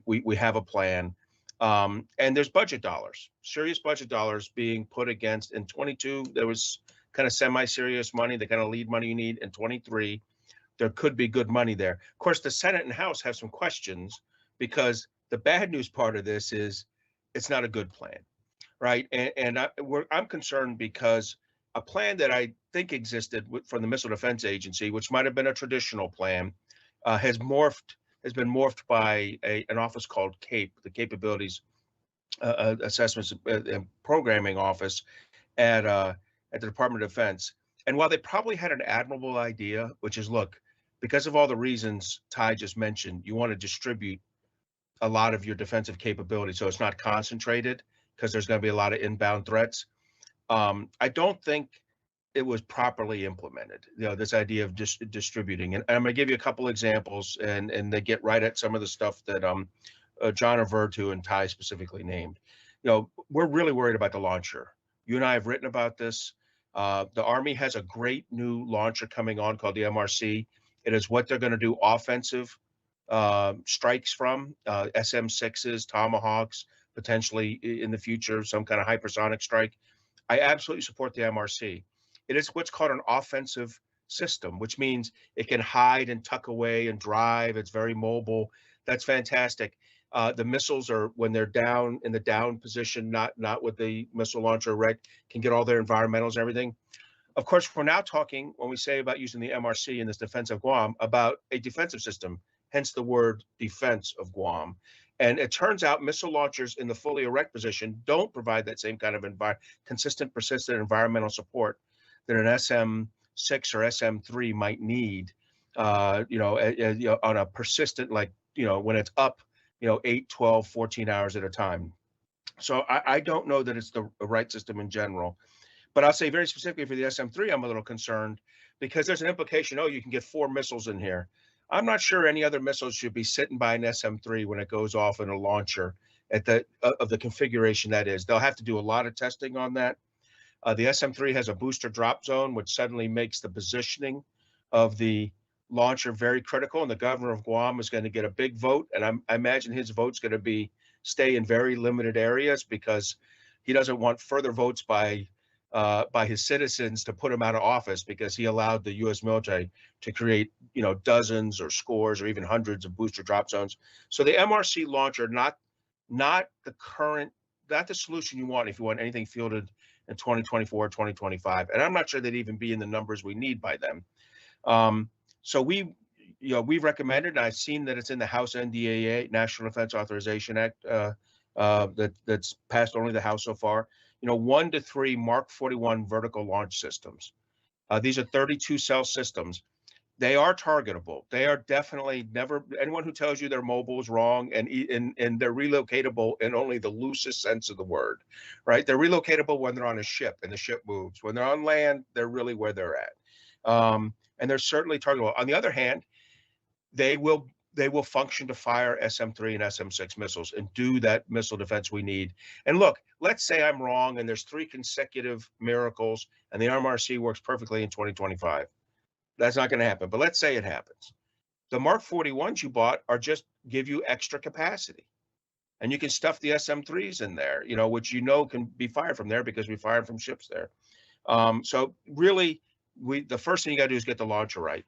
we have a plan. And there's budget dollars, serious budget dollars being put against. In 22, there was kind of semi-serious money, the kind of lead money you need. In 23, there could be good money there. Of course, the Senate and House have some questions, because the bad news part of this is it's not a good plan, right? And I'm concerned because a plan that I think existed from the Missile Defense Agency, which might have been a traditional plan, has been morphed by an office called CAPE, the Capabilities Assessments and Programming Office at the Department of Defense. And while they probably had an admirable idea, which is, look, because of all the reasons Ty just mentioned, you want to distribute a lot of your defensive capability so it's not concentrated, because there's going to be a lot of inbound threats. I don't think it was properly implemented, this idea of distributing. And I'm going to give you a couple examples, and they get right at some of the stuff that Jon referred to and Ty specifically named. We're really worried about the launcher. You and I have written about this. The Army has a great new launcher coming on called the MRC. It is what they're going to do offensive strikes from, SM-6s, Tomahawks, potentially in the future, some kind of hypersonic strike. I absolutely support the MRC. It is what's called an offensive system, which means it can hide and tuck away and drive. It's very mobile. That's fantastic. The missiles are, when they're down in the down position, not with the missile launcher erect, can get all their environmentals and everything. Of course, we're now talking, when we say about using the MRC in this defense of Guam, about a defensive system, hence the word defense of Guam. And it turns out missile launchers in the fully erect position don't provide that same kind of consistent, persistent environmental support that an SM-6 or SM-3 might need, on a persistent, when it's up, 8, 12, 14 hours at a time. So I don't know that it's the right system in general. But I'll say very specifically for the SM-3, I'm a little concerned because there's an implication, you can get 4 missiles in here. I'm not sure any other missiles should be sitting by an SM-3 when it goes off in a launcher at the of the configuration that is. They'll have to do a lot of testing on that. The SM-3 has a booster drop zone, which suddenly makes the positioning of the launcher very critical. And the governor of Guam is going to get a big vote. And I imagine his vote's going to be stay in very limited areas because he doesn't want further votes by his citizens to put him out of office because he allowed the U.S. military to create, dozens or scores or even hundreds of booster drop zones. So the MRC launcher, not the solution you want if you want anything fielded in 2024, 2025. And I'm not sure they'd even be in the numbers we need by then. So we've recommended, and I've seen that it's in the House NDAA, National Defense Authorization Act, that's passed only the House so far. 1 to 3 Mark 41 vertical launch systems. These are 32 cell systems. They are targetable. They are definitely never, anyone who tells you they're mobile is wrong, and they're relocatable in only the loosest sense of the word, right? They're relocatable when they're on a ship and the ship moves. When they're on land, they're really where they're at. And they're certainly targetable. On the other hand, they will function to fire SM-3 and SM-6 missiles and do that missile defense we need. And look, let's say I'm wrong and there's 3 consecutive miracles and the MRC works perfectly in 2025. That's not going to happen, but let's say it happens. The Mark 41s you bought are just give you extra capacity. And you can stuff the SM-3s in there, which can be fired from there because we fired from ships there. So really, the first thing you got to do is get the launcher right.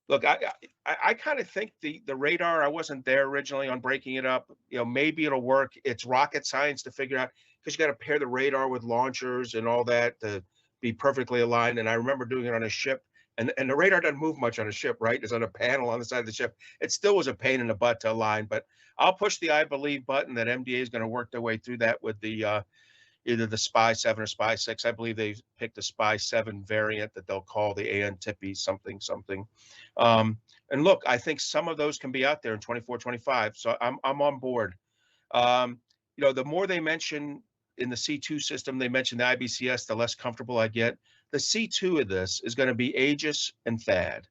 Look, I kind of think the radar, I wasn't there originally on breaking it up. Maybe it'll work. It's rocket science to figure out because you got to pair the radar with launchers and all that to be perfectly aligned. And I remember doing it on a ship. And the radar doesn't move much on a ship, right? It's on a panel on the side of the ship. It still was a pain in the butt to align, but I'll push the I believe button that MDA is going to work their way through that with the either the SPY 7 or SPY 6. I believe they picked the SPY 7 variant that they'll call the AN Tippy something. And look, I think some of those can be out there in 24, 25. So I'm on board. The more they mention in the C2 system, they mention the IBCS, the less comfortable I get. The C2 of this is going to be Aegis and THAAD.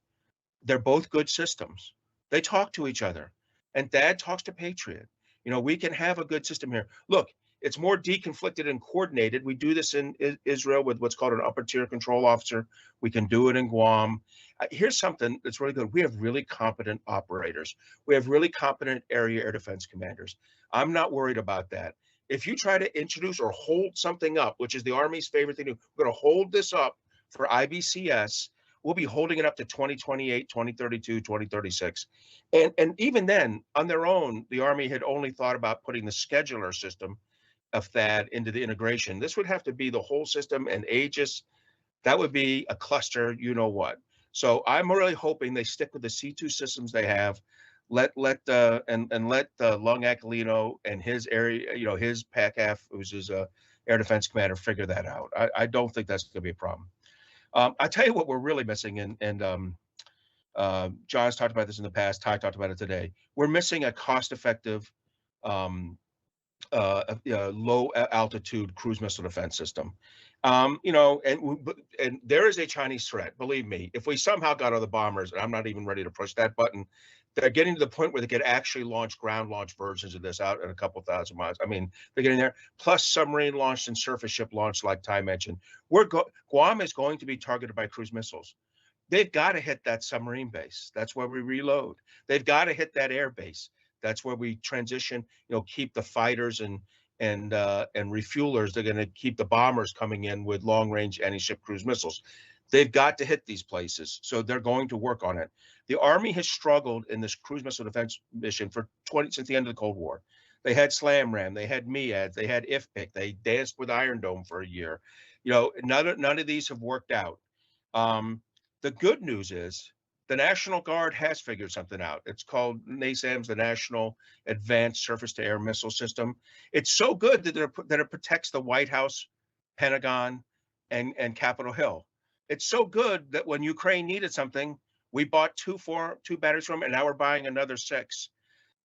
They're both good systems. They talk to each other. And THAAD talks to Patriot. We can have a good system here. Look, it's more deconflicted and coordinated. We do this in Israel with what's called an upper tier control officer. We can do it in Guam. Here's something that's really good. We have really competent operators. We have really competent area air defense commanders. I'm not worried about that. If you try to introduce or hold something up, which is the Army's favorite thing to do, we're going to hold this up for IBCS. We'll be holding it up to 2028, 2032, 2036. And even then, on their own, the Army had only thought about putting the scheduler system of THAAD into the integration. This would have to be the whole system, and Aegis, that would be a cluster, what. So I'm really hoping they stick with the C2 systems they have. Let Lung Aquilino and his area, his PACAF, who's his air defense commander, figure that out. I don't think that's going to be a problem. I tell you what we're really missing, and John's talked about this in the past. Ty talked about it today. We're missing a cost-effective, low altitude cruise missile defense system. And there is a Chinese threat. Believe me, if we somehow got all the bombers, and I'm not even ready to push that button, they're getting to the point where they could actually launch ground launch versions of this out at a couple thousand miles. I mean, they're getting there. Plus submarine launched and surface ship launched, like Ty mentioned. Guam is going to be targeted by cruise missiles. They've got to hit that submarine base. That's where we reload. They've got to hit that air base. That's where we transition. Keep the fighters and refuelers. They're going to keep the bombers coming in with long-range anti-ship cruise missiles. They've got to hit these places, so they're going to work on it. The Army has struggled in this cruise missile defense mission since the end of the Cold War. They had Slam Ram, they had MEADS, they had IFPC, they danced with Iron Dome for a year. None of these have worked out. The good news is the National Guard has figured something out. It's called NASAMS, the National Advanced Surface-to-Air Missile System. It's so good that it protects the White House, Pentagon, and Capitol Hill. It's so good that when Ukraine needed something, we bought two batteries from them, and now we're buying another 6.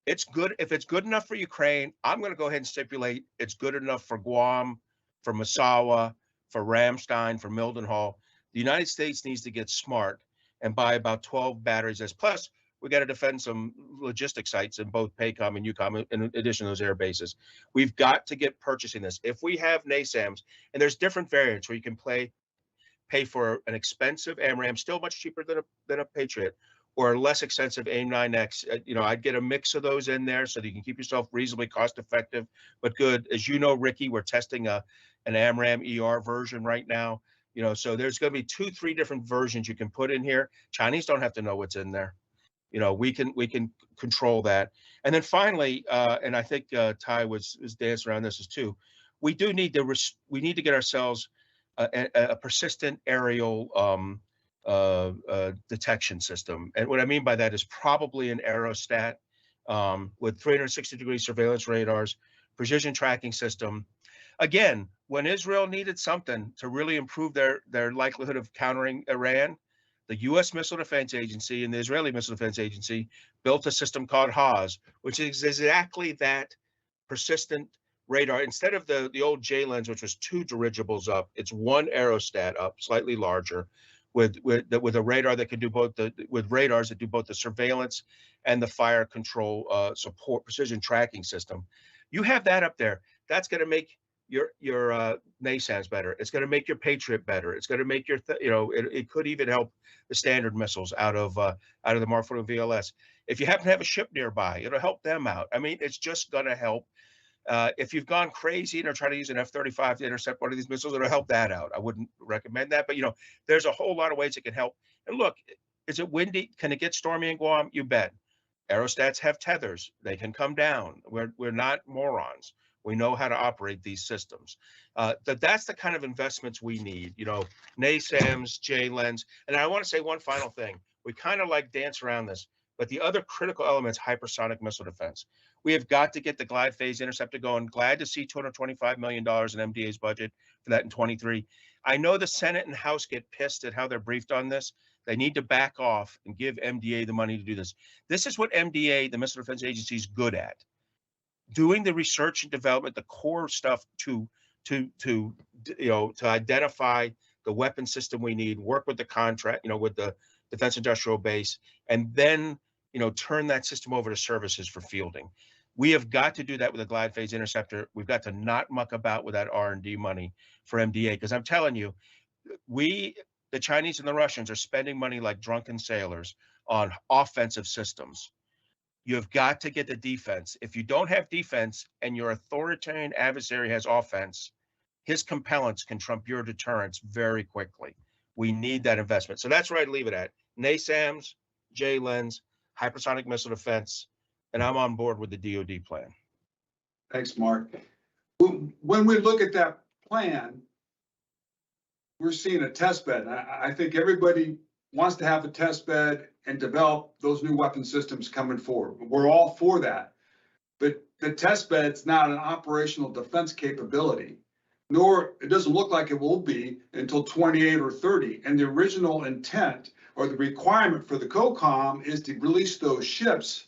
It's good. If it's good enough for Ukraine, I'm going to go ahead and stipulate it's good enough for Guam, for Massawa, for Ramstein, for Mildenhall. The United States needs to get smart and buy about 12 batteries. Plus, we got to defend some logistic sites in both PACOM and UCOM, in addition to those air bases. We've got to get purchasing this. If we have NASAMS, and there's different variants where you can pay for an expensive AMRAAM, still much cheaper than a Patriot, or a less expensive AIM-9X. You know, I'd get a mix of those in there so that you can keep yourself reasonably cost effective, but good. As you know, Ricky, we're testing an AMRAAM ER version right now. You know, so there's going to be 2-3 different versions you can put in here. Chinese don't have to know what's in there. You know, we can control that. And then finally, and I think Ty was dancing around this as too, we need to get ourselves a persistent aerial detection system. And what I mean by that is probably an aerostat with 360-degree surveillance radars, precision tracking system. Again, when Israel needed something to really improve their likelihood of countering Iran, the U.S. Missile Defense Agency and the Israeli Missile Defense Agency built a system called HAWS, which is exactly that persistent radar. Instead of the old J-lens, which was 2 dirigibles up, it's 1 aerostat up, slightly larger, with a radar that can do both with radars that do both the surveillance and the fire control support precision tracking system. You have that up there. That's going to make your NASAMS better. It's going to make your Patriot better. It's going to make your it could even help the Standard missiles out of the Mark 41 VLS. If you happen to have a ship nearby, it'll help them out. I mean, it's just going to help. If you've gone crazy and are trying to use an F-35 to intercept one of these missiles, it'll help that out. I wouldn't recommend that, but there's a whole lot of ways it can help. And look, is it windy? Can it get stormy in Guam? You bet. Aerostats have tethers. They can come down. We're not morons. We know how to operate these systems. That's the kind of investments we need. NASAMS, J-lens. And I want to say one final thing. We kind of dance around this, but the other critical element is hypersonic missile defense. We have got to get the glide phase interceptor going. Glad to see $225 million in MDA's budget for that in 23. I know the Senate and House get pissed at how they're briefed on this. They need to back off and give MDA the money to do this. This is what MDA, the Missile Defense Agency, is good at. Doing the research and development, the core stuff to identify the weapon system we need, work with the contract, with the Defense Industrial Base, and then turn that system over to services for fielding. We have got to do that with a glide phase interceptor. We've got to not muck about with that R&D money for MDA, because I'm telling you, the Chinese and the Russians are spending money like drunken sailors on offensive systems. You have got to get the defense. If you don't have defense and your authoritarian adversary has offense, his compellence can trump your deterrence very quickly. We need that investment. So that's where I'd leave it at. NASAMS, J-lens, hypersonic missile defense, and I'm on board with the DoD plan. Thanks, Mark. When we look at that plan, we're seeing a test bed. I think everybody wants to have a test bed and develop those new weapon systems coming forward. We're all for that. But the test bed's not an operational defense capability, nor it doesn't look like it will be until 28 or 30. And the original intent or the requirement for the COCOM is to release those ships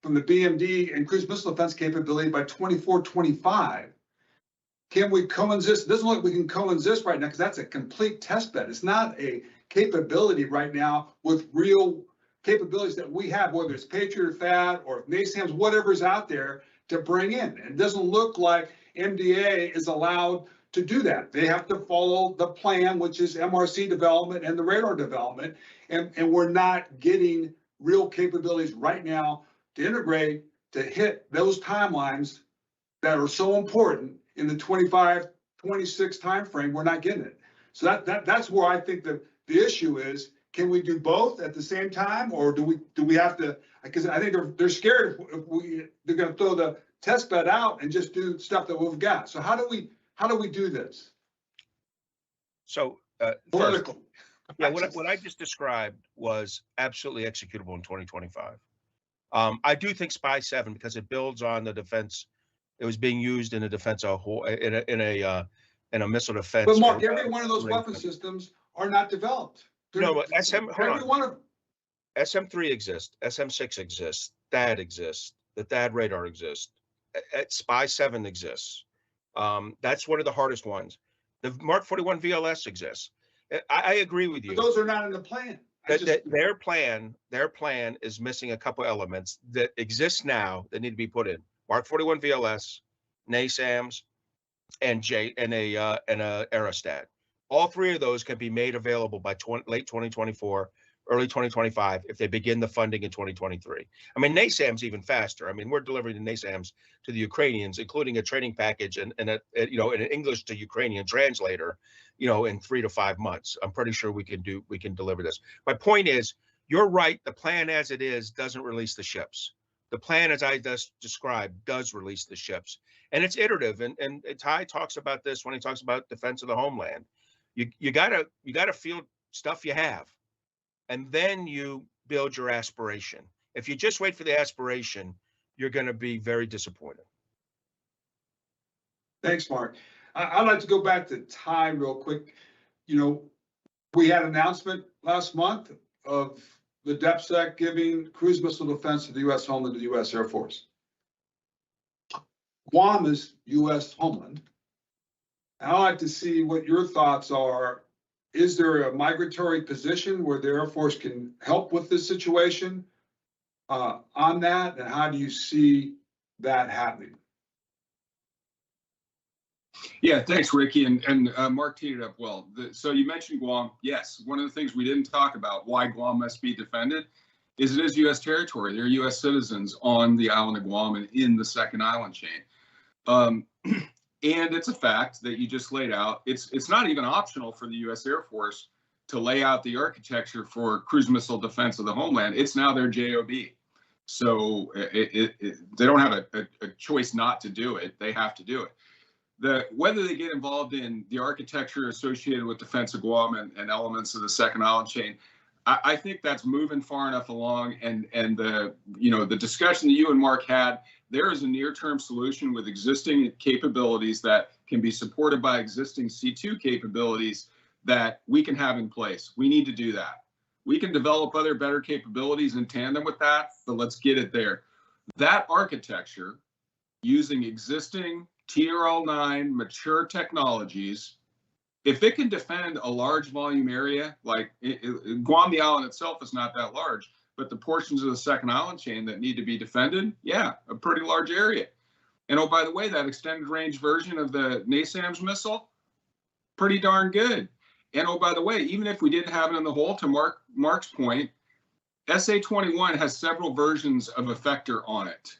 from the BMD and cruise missile defense capability by 24, 25. Can we coexist? It doesn't look like we can coexist right now because that's a complete test bed. It's not a capability right now with real capabilities that we have, whether it's Patriot or THAAD or NASAMS, whatever's out there to bring in. And it doesn't look like MDA is allowed to do that. They have to follow the plan, which is MRC development and the radar development. And we're not getting real capabilities right now to integrate to hit those timelines that are so important in the 25, 26 timeframe. We're not getting it. So that's where I think the issue is. Can we do both at the same time, or do we have to? Because I think they're scared if they're going to throw the test bed out and just do stuff that we've got. So how do we do this? So political. Yeah, what I just described was absolutely executable in 2025. I do think SPY 7, because it builds on the defense. It was being used in a defense in a missile defense. But Mark, every one of those weapon systems are not developed. No, every one of SM3 exists, SM6 exists, THAAD exists, the THAAD radar exists, SPY 7 exists. That's one of the hardest ones. The Mark 41 VLS exists. I agree with you. But those are not in the plan. Their plan is missing a couple elements that exist now that need to be put in. Mark 41 VLS, NASAMS, and a aerostat. All three of those can be made available by late 2024, early 2025 if they begin the funding in 2023. I mean, NASAMS even faster. I mean, we're delivering the NASAMS to the Ukrainians, including a training package and an English to Ukrainian translator, in 3 to 5 months. I'm pretty sure we can deliver this. My point is, you're right. The plan as it is doesn't release the ships. The plan, as I just described, does release the ships, and it's iterative. And Ty talks about this when he talks about defense of the homeland. You gotta field stuff you have, and then you build your aspiration. If you just wait for the aspiration, you're going to be very disappointed. Thanks, Mark. I'd like to go back to Ty real quick. We had an announcement last month of the DepSec giving cruise missile defense to the U.S. Homeland to the U.S. Air Force. Guam is U.S. Homeland. And I'd like to see what your thoughts are. Is there a migratory position where the Air Force can help with this situation on that? And how do you see that happening? Yeah, thanks, Ricky. And Mark teed it up well. So you mentioned Guam. Yes, one of the things we didn't talk about, why Guam must be defended, is it is U.S. territory. There are U.S. citizens on the island of Guam and in the second island chain. And it's a fact that you just laid out. It's not even optional for the U.S. Air Force to lay out the architecture for cruise missile defense of the homeland. It's now their JOB. So they don't have a choice not to do it. They have to do it. Whether they get involved in the architecture associated with defense of Guam and elements of the second island chain, I think that's moving far enough along. And the discussion that you and Mark had, there is a near-term solution with existing capabilities that can be supported by existing C2 capabilities that we can have in place. We need to do that. We can develop other better capabilities in tandem with that, but let's get it there. That architecture, using existing TRL-9 mature technologies, if it can defend a large volume area, like Guam, the island itself is not that large, but the portions of the second island chain that need to be defended, yeah, a pretty large area. And oh, by the way, that extended range version of the NASAMS missile, pretty darn good. And oh, by the way, even if we didn't have it in the hole, to Mark's point, SA-21 has several versions of effector on it.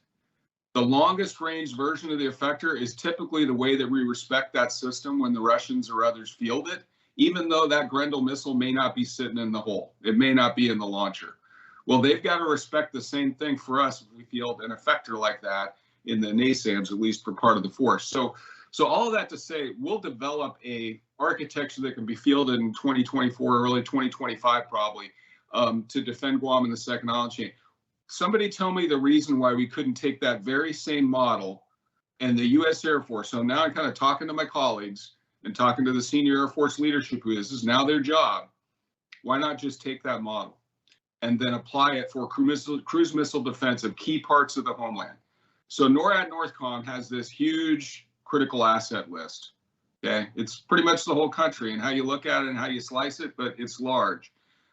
The longest range version of the effector is typically the way that we respect that system when the Russians or others field it, even though that Grendel missile may not be sitting in the hole. It may not be in the launcher. Well, they've got to respect the same thing for us if we field an effector like that in the NASAMS, at least for part of the force. So all of that to say, we'll develop a architecture that can be fielded in 2024, early 2025 probably, to defend Guam in the second island chain. Somebody tell me the reason why we couldn't take that very same model and the U.S. Air Force. So now I'm kind of talking to my colleagues and talking to the senior Air Force leadership who this is now their job. Why not just take that model and then apply it for cruise missile defense of key parts of the homeland? So NORAD Northcom has this huge critical asset list. Okay, it's pretty much the whole country and how you look at it and how you slice it, but it's large.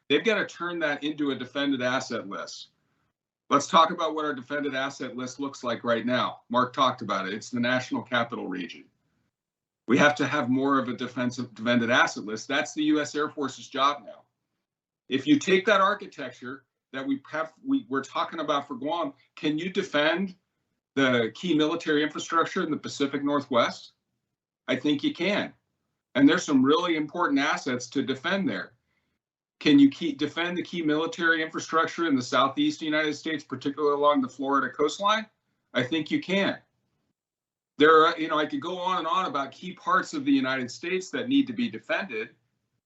They've got to turn that into a defended asset list. Let's talk about what our defended asset list looks like right now. Mark talked about it. It's the National Capital Region. We have to have more of a defended asset list. That's the U.S. Air Force's job now. If you take that architecture that we're talking about for Guam, can you defend the key military infrastructure in the Pacific Northwest? I think you can. And there's some really important assets to defend there. Can you defend the key military infrastructure in the southeast United States, particularly along the Florida coastline? I think you can. There are, I could go on and on about key parts of the United States that need to be defended.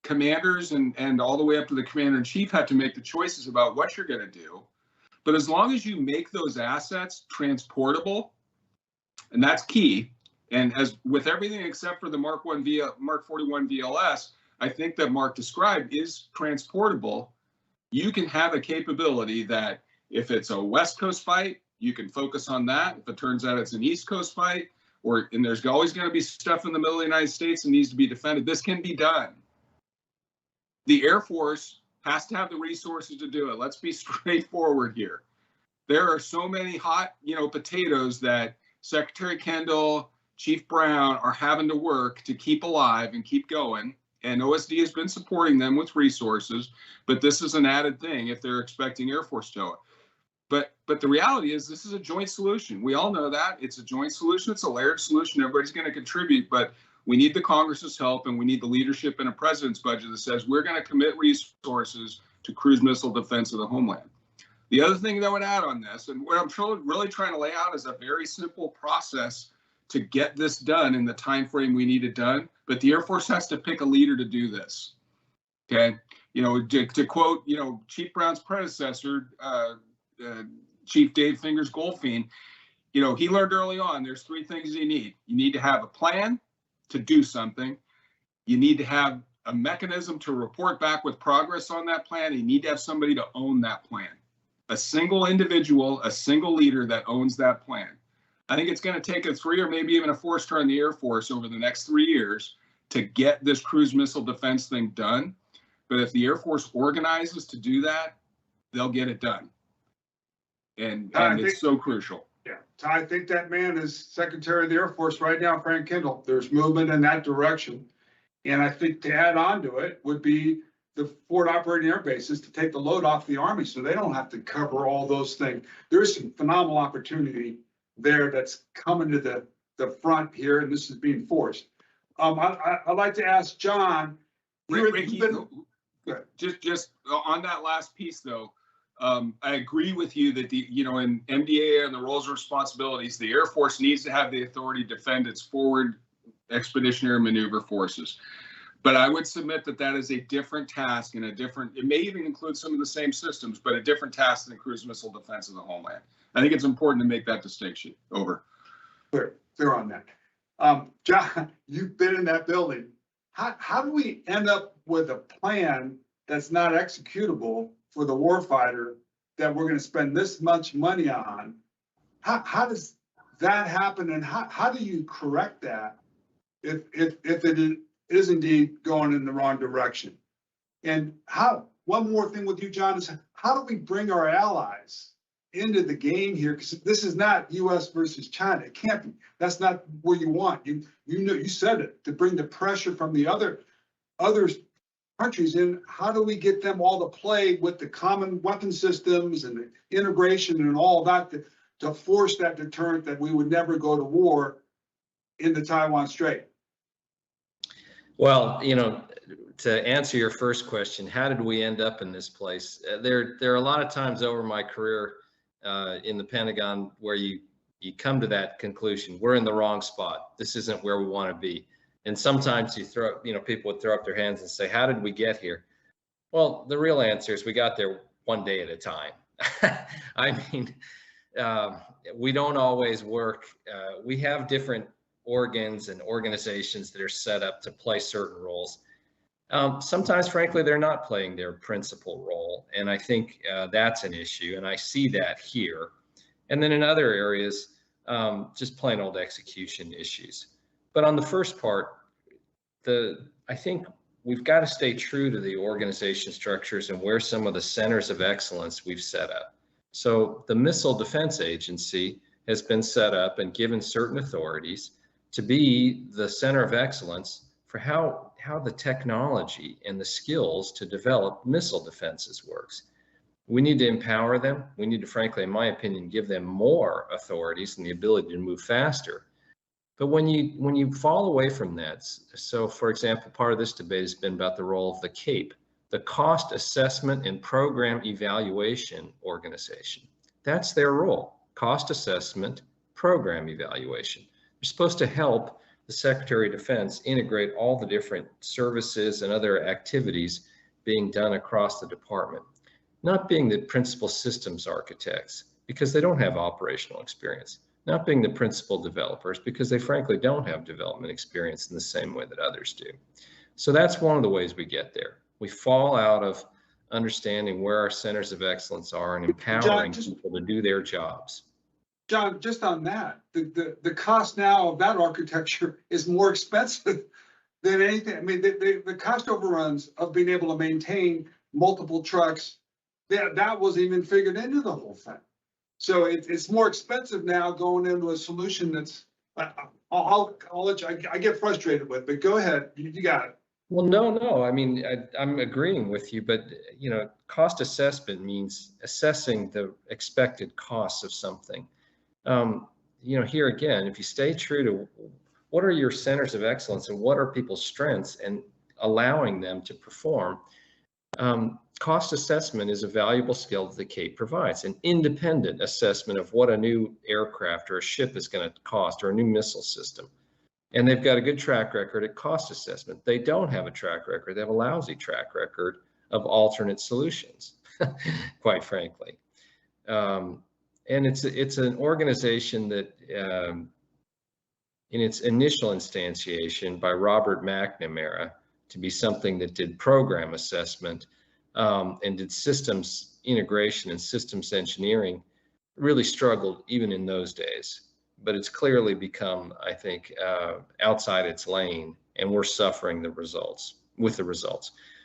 Commanders and all the way up to the commander in chief have to make the choices about what you're going to do. But as long as you make those assets transportable, and that's key, and as with everything except for the Mark 41 VLS, I think that Mark described is transportable. You can have a capability that if it's a West Coast fight, you can focus on that. If it turns out it's an East Coast fight, and there's always going to be stuff in the middle of the United States that needs to be defended, this can be done. The Air Force has to have the resources to do it. Let's be straightforward here. There are so many hot, potatoes that Secretary Kendall, Chief Brown are having to work to keep alive and keep going. And OSD has been supporting them with resources, but this is an added thing if they're expecting Air Force TOA. But the reality is this is a joint solution. We all know that. It's a joint solution. It's a layered solution. Everybody's going to contribute, but we need the Congress's help, and we need the leadership in a president's budget that says we're going to commit resources to cruise missile defense of the homeland. The other thing that I would add on this, and what I'm really trying to lay out is a very simple process to get this done in the time frame we need it done, but the Air Force has to pick a leader to do this. Okay, to quote, Chief Brown's predecessor, Chief Dave Fingers Goldfein, he learned early on there's three things you need. You need to have a plan to do something. You need to have a mechanism to report back with progress on that plan. And you need to have somebody to own that plan. A single individual, a single leader that owns that plan. I think it's going to take a 3 or maybe even a 4-star in the Air Force over the next 3 years to get this cruise missile defense thing done. But if the Air Force organizes to do that, they'll get it done. And it's so crucial. Yeah, I think that man is Secretary of the Air Force right now, Frank Kendall. There's movement in that direction. And I think to add on to it would be the forward operating air bases to take the load off the Army so they don't have to cover all those things. There's some phenomenal opportunity there that's coming to the front here, and this is being forced. I'd like to ask John. Ricky, just on that last piece, though, I agree with you that in MDA and the roles and responsibilities, the Air Force needs to have the authority to defend its forward expeditionary maneuver forces. But I would submit that is a different task and it may even include some of the same systems, but a different task than cruise missile defense of the homeland. I think it's important to make that distinction. Over. Clear on that. John, you've been in that building. How do we end up with a plan that's not executable for the warfighter that we're going to spend this much money on? How does that happen, and how do you correct that if it is indeed going in the wrong direction? And one more thing with you, John, is how do we bring our allies into the game here? Because this is not U.S. versus China. It can't be. That's not where you want. You said it, to bring the pressure from the other countries in. How do we get them all to play with the common weapon systems and the integration and all that to force that deterrent that we would never go to war in the Taiwan Strait? Well, to answer your first question, how did we end up in this place? There are a lot of times over my career in the Pentagon where you come to that conclusion. We're in the wrong spot. This isn't where we want to be. And sometimes people would throw up their hands and say, how did we get here? Well, the real answer is we got there one day at a time. I mean, we don't always work. We have different organs and organizations that are set up to play certain roles. Sometimes, frankly, they're not playing their principal role. And I think that's an issue. And I see that here. And then in other areas, just plain old execution issues. But on the first part, I think we've got to stay true to the organization structures and where some of the centers of excellence we've set up. So the Missile Defense Agency has been set up and given certain authorities to be the center of excellence for how the technology and the skills to develop missile defenses works. We need to empower them. We need to, frankly, in my opinion, give them more authorities and the ability to move faster. But when you fall away from that, so for example, part of this debate has been about the role of the CAPE, the Cost Assessment and Program Evaluation Organization. That's their role, cost assessment, program evaluation. They're supposed to help the Secretary of Defense integrate all the different services and other activities being done across the department, not being the principal systems architects because they don't have operational experience, not being the principal developers because they frankly don't have development experience in the same way that others do. So that's one of the ways we get there. We fall out of understanding where our centers of excellence are and empowering people to do their jobs. John, just on that, the cost now of that architecture is more expensive than anything. I mean, the cost overruns of being able to maintain multiple trucks. That wasn't even figured into the whole thing. So it's more expensive now going into a solution that's, I'll let you, I get frustrated with, but go ahead, you got it. Well, no. I mean, I'm agreeing with you, but cost assessment means assessing the expected costs of something. Here again, if you stay true to what are your centers of excellence and what are people's strengths and allowing them to perform, cost assessment is a valuable skill that the Cape provides, an independent assessment of what a new aircraft or a ship is going to cost or a new missile system. And they've got a good track record at cost assessment. They don't have a track record. They have a lousy track record of alternate solutions, quite frankly. And it's an organization that in its initial instantiation by Robert McNamara to be something that did program assessment and did systems integration and systems engineering, really struggled even in those days. But it's clearly become, I think, outside its lane, and we're suffering the results.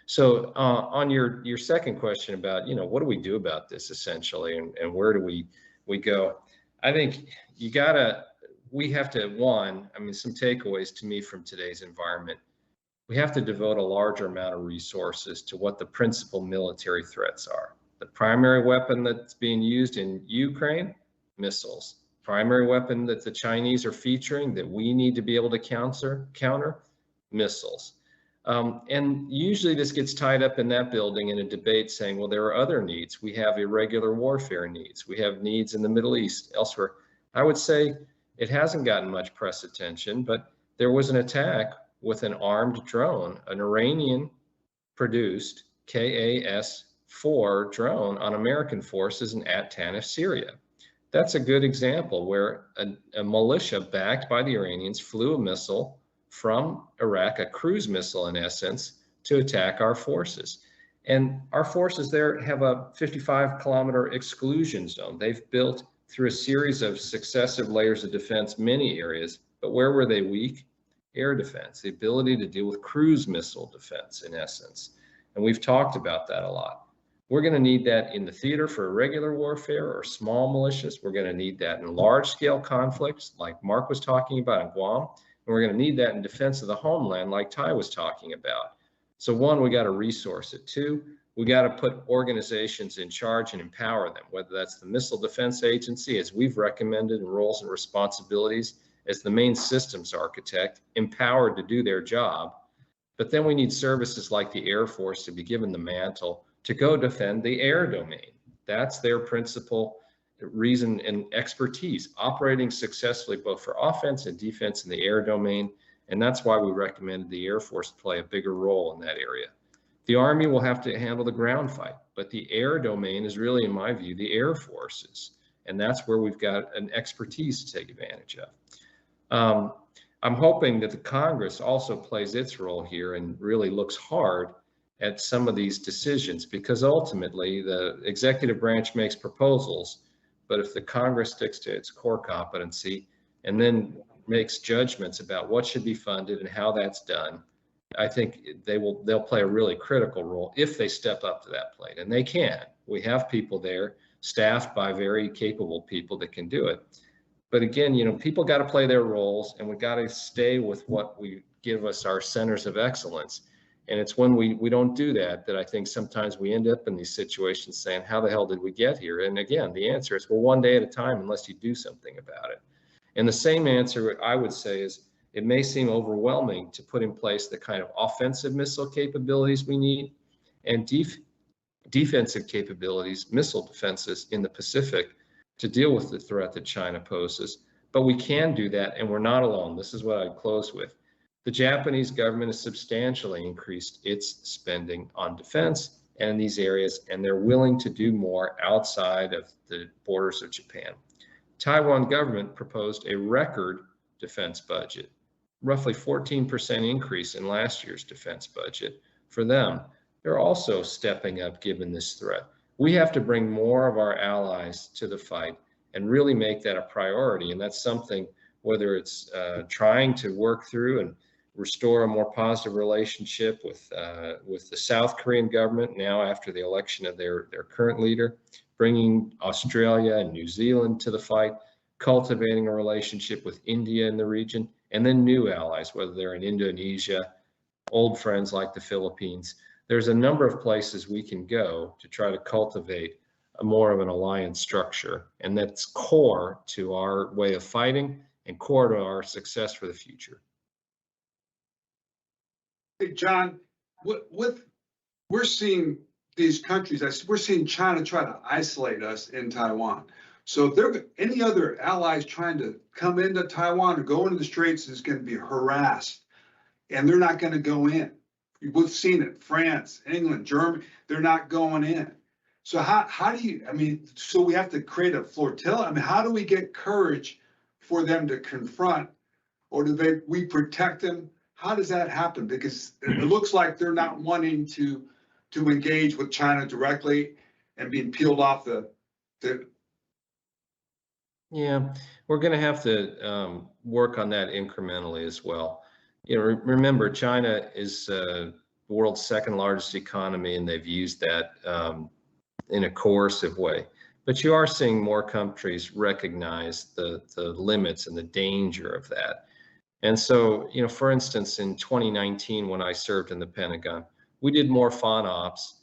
So on your second question about, what do we do about this essentially, and where do we go? I think we have to, some takeaways to me from today's environment. We have to devote a larger amount of resources to what the principal military threats are. The primary weapon that's being used in Ukraine, missiles. Primary weapon that the Chinese are featuring that we need to be able to counter, missiles. And usually this gets tied up in that building in a debate saying, well, there are other needs. We have irregular warfare needs. We have needs in the Middle East, elsewhere. I would say it hasn't gotten much press attention, but there was an attack with an armed drone, an Iranian-produced KAS-4 drone on American forces in At-Tanif, Syria. That's a good example where a militia backed by the Iranians flew a missile from Iraq, a cruise missile in essence, to attack our forces. And our forces there have a 55-kilometer exclusion zone. They've built through a series of successive layers of defense many areas, but where were they weak? Air defense, the ability to deal with cruise missile defense in essence. And we've talked about that a lot. We're going to need that in the theater for irregular warfare or small militias. We're going to need that in large-scale conflicts like Mark was talking about in Guam. And we're going to need that in defense of the homeland like Tai was talking about. So one, we got to resource it. Two, we got to put organizations in charge and empower them, whether that's the Missile Defense Agency, as we've recommended, in roles and responsibilities, as the main systems architect, empowered to do their job. But then we need services like the Air Force to be given the mantle to go defend the air domain. That's their principal reason and expertise, operating successfully both for offense and defense in the air domain. And that's why we recommended the Air Force play a bigger role in that area. The Army will have to handle the ground fight, but the air domain is really, in my view, the Air Forces. And that's where we've got an expertise to take advantage of. I'm hoping that the Congress also plays its role here and really looks hard at some of these decisions, because ultimately the executive branch makes proposals, but if the Congress sticks to its core competency and then makes judgments about what should be funded and how that's done, I think they'll play a really critical role if they step up to that plate, and they can. We have people there staffed by very capable people that can do it. But again, people got to play their roles, and we got to stay with what we give us our centers of excellence. And it's when we don't do that I think sometimes we end up in these situations saying, how the hell did we get here? And again, the answer is, well, one day at a time, unless you do something about it. And the same answer I would say is, it may seem overwhelming to put in place the kind of offensive missile capabilities we need and defensive capabilities, missile defenses in the Pacific to deal with the threat that China poses. But we can do that, and we're not alone. This is what I'd close with. The Japanese government has substantially increased its spending on defense and in these areas, and they're willing to do more outside of the borders of Japan. Taiwan government proposed a record defense budget, roughly 14% increase in last year's defense budget for them. They're also stepping up given this threat. We have to bring more of our allies to the fight and really make that a priority. And that's something, whether it's trying to work through and restore a more positive relationship with the South Korean government now after the election of their current leader, bringing Australia and New Zealand to the fight, cultivating a relationship with India in the region, and then new allies, whether they're in Indonesia, old friends like the Philippines. There's a number of places we can go to try to cultivate a more of an alliance structure, and that's core to our way of fighting and core to our success for the future. Hey, John, we're seeing these countries, we're seeing China try to isolate us in Taiwan. So if there any other allies trying to come into Taiwan or go into the Straits is going to be harassed, and they're not going to go in. We've seen it, France, England, Germany, they're not going in. So how do you, I mean, so we have to create a flotilla? I mean, how do we get courage for them to confront, or do we protect them? How does that happen? Because it looks like they're not wanting to engage with China directly and being peeled off the. Yeah, we're going to have to work on that incrementally as well. You know, remember, China is the world's second largest economy, and they've used that in a coercive way. But you are seeing more countries recognize the limits and the danger of that. And so, you know, for instance, in 2019, when I served in the Pentagon, we did more FONOPs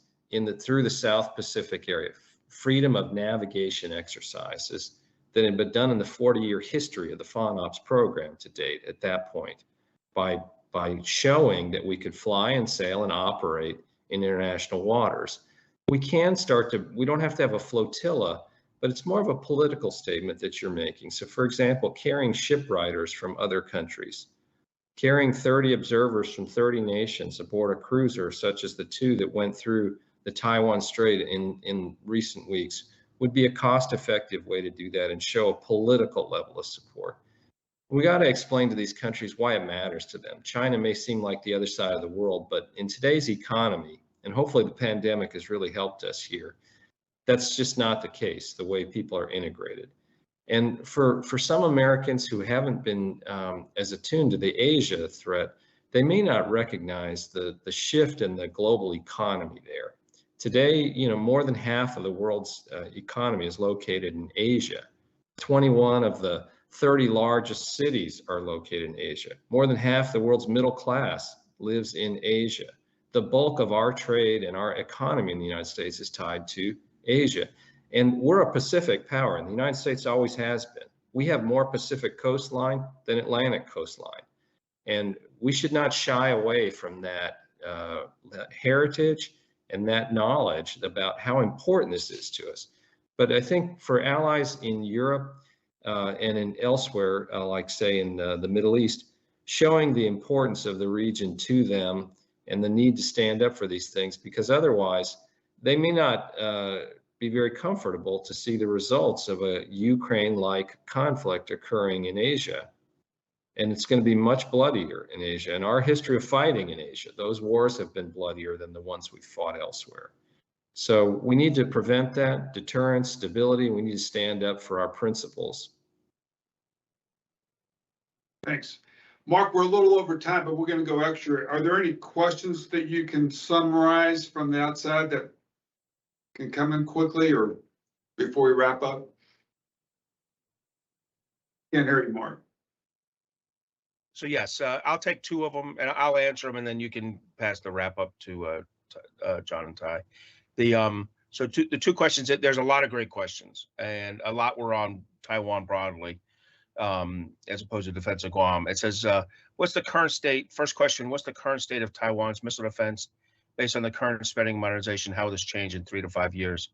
through the South Pacific area, freedom of navigation exercises that had been done in the 40-year history of the FONOPs program to date at that point, by showing that we could fly and sail and operate in international waters. We can start to, we don't have to have a flotilla, but it's more of a political statement that you're making. So for example, carrying shipwriters from other countries, carrying 30 observers from 30 nations aboard a cruiser, such as the two that went through the Taiwan Strait in recent weeks, would be a cost-effective way to do that and show a political level of support. We got to explain to these countries why it matters to them. China may seem like the other side of the world, but in today's economy, and hopefully the pandemic has really helped us here, that's just not the case, the way people are integrated. And for some Americans who haven't been as attuned to the Asia threat, they may not recognize the shift in the global economy there. Today, you know, more than half of the world's economy is located in Asia. 21 of the 30 largest cities are located in Asia. More than half the world's middle class lives in Asia. The bulk of our trade and our economy in the United States is tied to Asia. And we're a Pacific power, and the United States always has been. We have more Pacific coastline than Atlantic coastline. And we should not shy away from that heritage and that knowledge about how important this is to us. But I think for allies in Europe and in elsewhere, like say in the Middle East, showing the importance of the region to them and the need to stand up for these things, because otherwise they may not be very comfortable to see the results of a Ukraine-like conflict occurring in Asia. And it's going to be much bloodier in Asia. And our history of fighting in Asia, those wars have been bloodier than the ones we've fought elsewhere. So we need to prevent that, deterrence, stability. We need to stand up for our principles. Thanks. Mark, we're a little over time, but we're going to go extra. Are there any questions that you can summarize from the outside that can come in quickly or before we wrap up? Can't hear you, Mark. So yes, I'll take two of them and I'll answer them, and then you can pass the wrap up to John and Ty. The two questions, there's a lot of great questions, and a lot were on Taiwan broadly, as opposed to defense of Guam. It says, what's the current state? First question, what's the current state of Taiwan's missile defense based on the current spending modernization? How will this change in 3 to 5 years?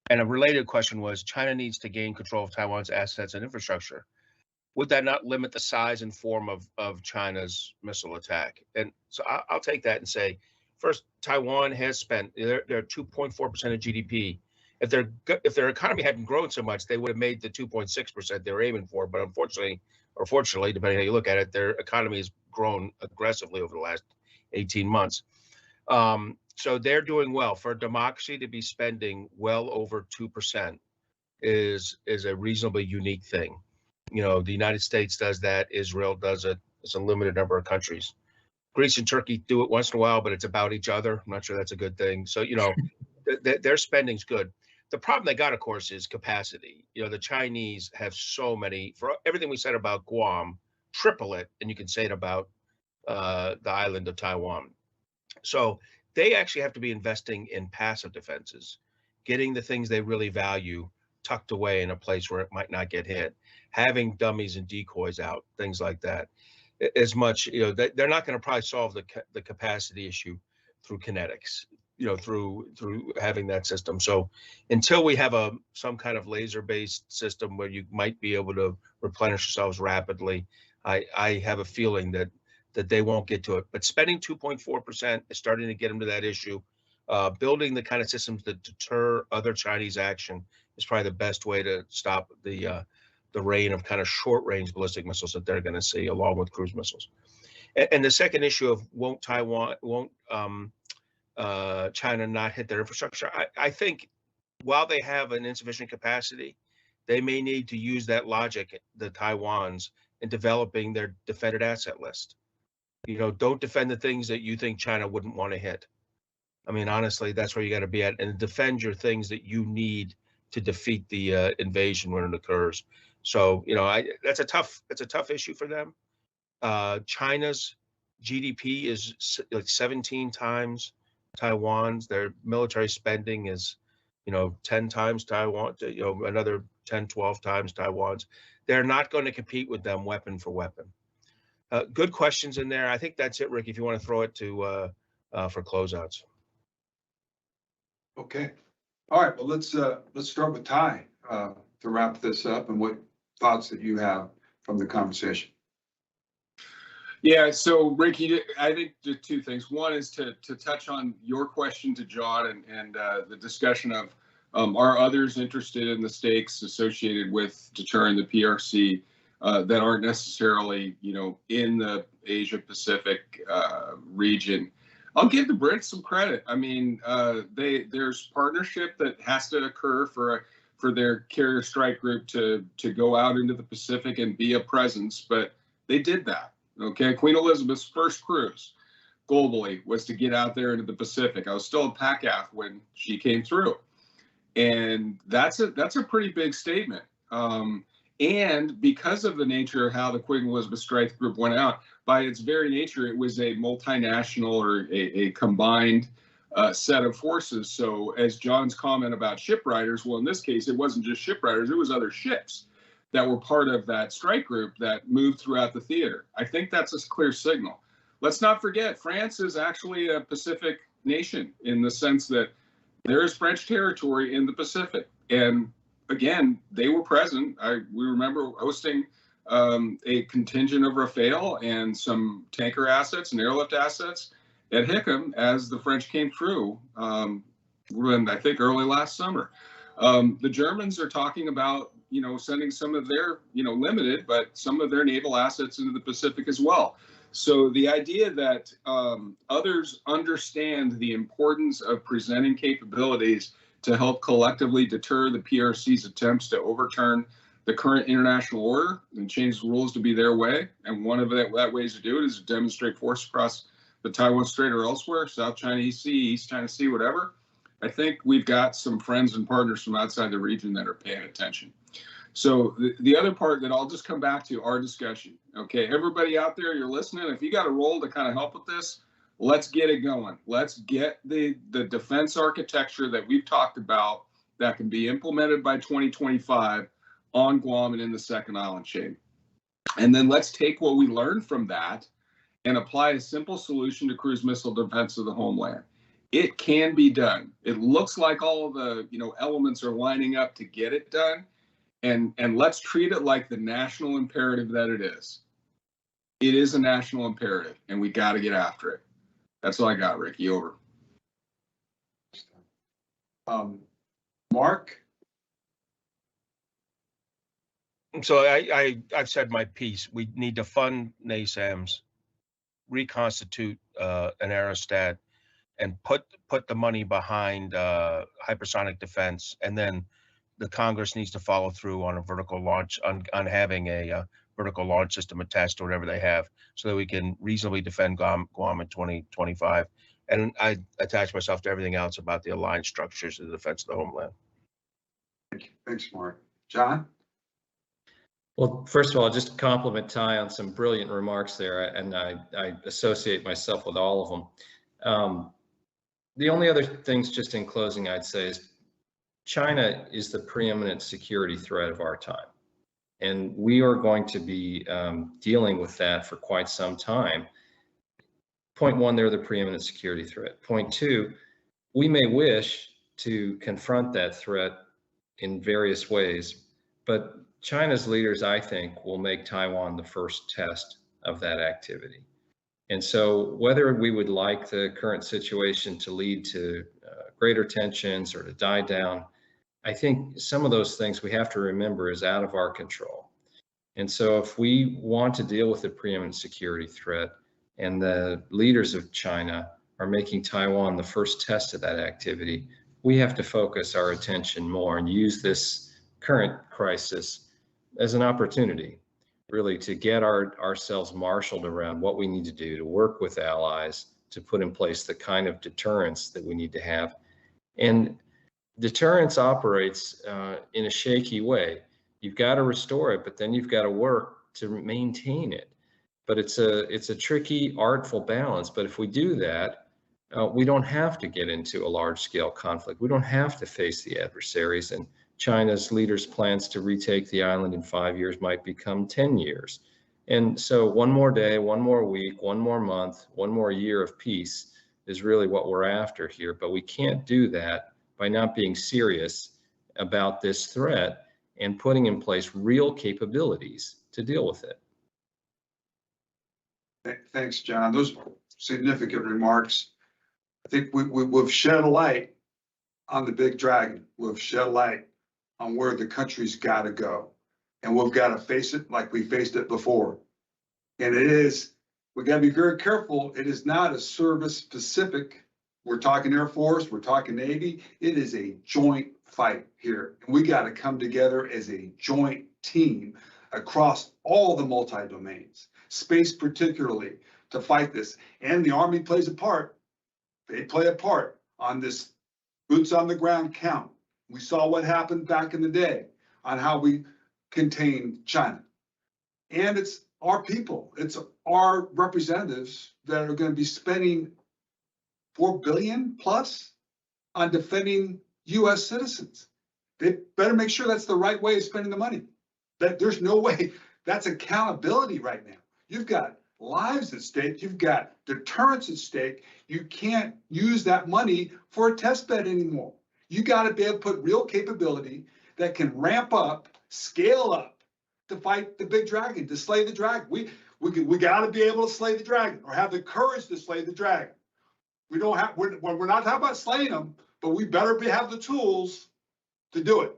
And a related question was, China needs to gain control of Taiwan's assets and infrastructure. Would that not limit the size and form of China's missile attack? And so I'll take that and say, first, Taiwan has spent, they're 2.4% of GDP. If their economy hadn't grown so much, they would have made the 2.6% they were aiming for. But unfortunately, or fortunately, depending how you look at it, their economy has grown aggressively over the last 18 months. So they're doing well. For a democracy to be spending well over 2% is a reasonably unique thing. You know, the United States does that. Israel does it. It's a limited number of countries. Greece and Turkey do it once in a while, but it's about each other. I'm not sure that's a good thing. So, you know, their spending's good. The problem they got, of course, is capacity. You know, the Chinese have so many, for everything we said about Guam, triple it, and you can say it about the island of Taiwan. So they actually have to be investing in passive defenses, getting the things they really value tucked away in a place where it might not get hit, having dummies and decoys out, things like that. As much, you know, they're not going to probably solve the capacity issue through kinetics, you know, through having that system. So until we have some kind of laser-based system where you might be able to replenish yourselves rapidly, I have a feeling that they won't get to it. But spending 2.4% is starting to get them to that issue. Building the kind of systems that deter other Chinese action is probably the best way to stop the rain of kind of short-range ballistic missiles that they're going to see, along with cruise missiles. And the second issue of won't China not hit their infrastructure? I think while they have an insufficient capacity, they may need to use that logic, the Taiwans, in developing their defended asset list. You know, don't defend the things that you think China wouldn't want to hit. I mean, honestly, that's where you got to be at, and defend your things that you need to defeat the invasion when it occurs. So, you know, it's a tough issue for them. China's GDP is like 17 times Taiwan's. Their military spending is, you know, 10 times Taiwan, you know, another 10, 12 times Taiwan's. They're not going to compete with them weapon for weapon. Good questions in there. I think that's it, Rick, if you want to throw it to for closeouts. Okay. All right. Well, let's start with Ty to wrap this up, and what thoughts that you have from the conversation. Yeah, so Ricky, I think the two things. One is to touch on your question to John and the discussion of are others interested in the stakes associated with deterring the PRC that aren't necessarily, you know, in the Asia Pacific region. I'll give the Brits some credit. I mean, there's partnership that has to occur for their carrier strike group to go out into the Pacific and be a presence, but they did that. Okay, Queen Elizabeth's first cruise globally was to get out there into the Pacific. I was still a PACAF when she came through, and that's a pretty big statement. And because of the nature of how the Queen Elizabeth Strike Group went out, by its very nature, it was a multinational or a combined set of forces. So as John's comment about shipwriters, well, in this case, it wasn't just shipwriters, it was other ships that were part of that strike group that moved throughout the theater. I think that's a clear signal. Let's not forget, France is actually a Pacific nation in the sense that there is French territory in the Pacific. And again, they were present. We remember hosting a contingent of Rafale and some tanker assets and airlift assets at Hickam as the French came through, I think early last summer. The Germans are talking about, you know, sending some of their, you know, limited, but some of their naval assets into the Pacific as well. So the idea that others understand the importance of presenting capabilities to help collectively deter the PRC's attempts to overturn the current international order and change the rules to be their way. And one of that ways to do it is to demonstrate force across the Taiwan Strait or elsewhere, South China Sea, East China Sea, whatever. I think we've got some friends and partners from outside the region that are paying attention. So the other part that I'll just come back to our discussion. Okay, everybody out there, you're listening. If you got a role to kind of help with this, let's get it going. Let's get the defense architecture that we've talked about that can be implemented by 2025 on Guam and in the second island chain. And then let's take what we learned from that and apply a simple solution to cruise missile defense of the homeland. It can be done. It looks like all of the, you know, elements are lining up to get it done. And let's treat it like the national imperative that it is. It is a national imperative, and we got to get after it. That's all I got, Ricky. Over. Mark? So I've said my piece. We need to fund NASAMS, reconstitute an aerostat, and put the money behind hypersonic defense, and then the Congress needs to follow through on a vertical launch on having a vertical launch system attached to whatever they have, so that we can reasonably defend Guam in 2025. And I attach myself to everything else about the alliance structures and the defense of the homeland. Thank you. Thanks, Mark. John? Well, first of all, just compliment Ty on some brilliant remarks there, and I associate myself with all of them. The only other things, just in closing, I'd say is China is the preeminent security threat of our time. And we are going to be dealing with that for quite some time. Point one, they're the preeminent security threat. Point two, we may wish to confront that threat in various ways, but China's leaders, I think, will make Taiwan the first test of that activity. And so whether we would like the current situation to lead to greater tensions or to die down, I think some of those things we have to remember is out of our control. And so if we want to deal with the preeminent security threat, and the leaders of China are making Taiwan the first test of that activity, we have to focus our attention more and use this current crisis as an opportunity, really, to get ourselves marshaled around what we need to do to work with allies to put in place the kind of deterrence that we need to have. And deterrence operates in a shaky way. You've got to restore it, but then you've got to work to maintain it. But it's a tricky, artful balance. But if we do that, we don't have to get into a large-scale conflict. We don't have to face the adversaries. And China's leaders' plans to retake the island in 5 years might become 10 years. And so one more day, one more week, one more month, one more year of peace is really what we're after here. But we can't do that by not being serious about this threat and putting in place real capabilities to deal with it. Thanks, John. Those are significant remarks. I think we've shed a light on the big dragon. We've shed a light on where the country's got to go. And we've got to face it like we faced it before. And we got to be very careful. It is not a service specific. We're talking Air Force, we're talking Navy. It is a joint fight here. And we got to come together as a joint team across all the multi-domains, space particularly, to fight this. And the Army plays a part. They play a part on this boots on the ground count. We saw what happened back in the day on how we contained China. And it's our people, it's our representatives that are going to be spending $4 billion plus on defending US citizens. They better make sure that's the right way of spending the money. That there's no way, that's accountability right now. You've got lives at stake, you've got deterrence at stake. You can't use that money for a test bed anymore. You got to be able to put real capability that can ramp up, scale up to fight the big dragon, to slay the dragon. We got to be able to slay the dragon, or have the courage to slay the dragon. We're not talking about slaying them, but we better have the tools to do it,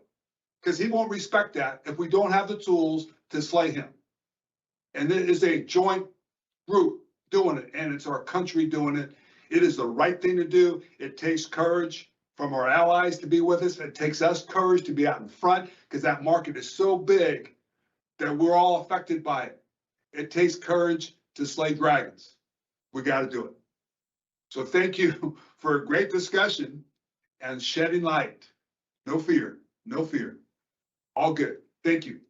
because he won't respect that if we don't have the tools to slay him. And it is a joint group doing it, and it's our country doing it. It is the right thing to do. It takes courage from our allies to be with us. It takes us courage to be out in front, because that market is so big that we're all affected by it. It takes courage to slay dragons. We got to do it. So thank you for a great discussion and shedding light. No fear, no fear. All good. Thank you.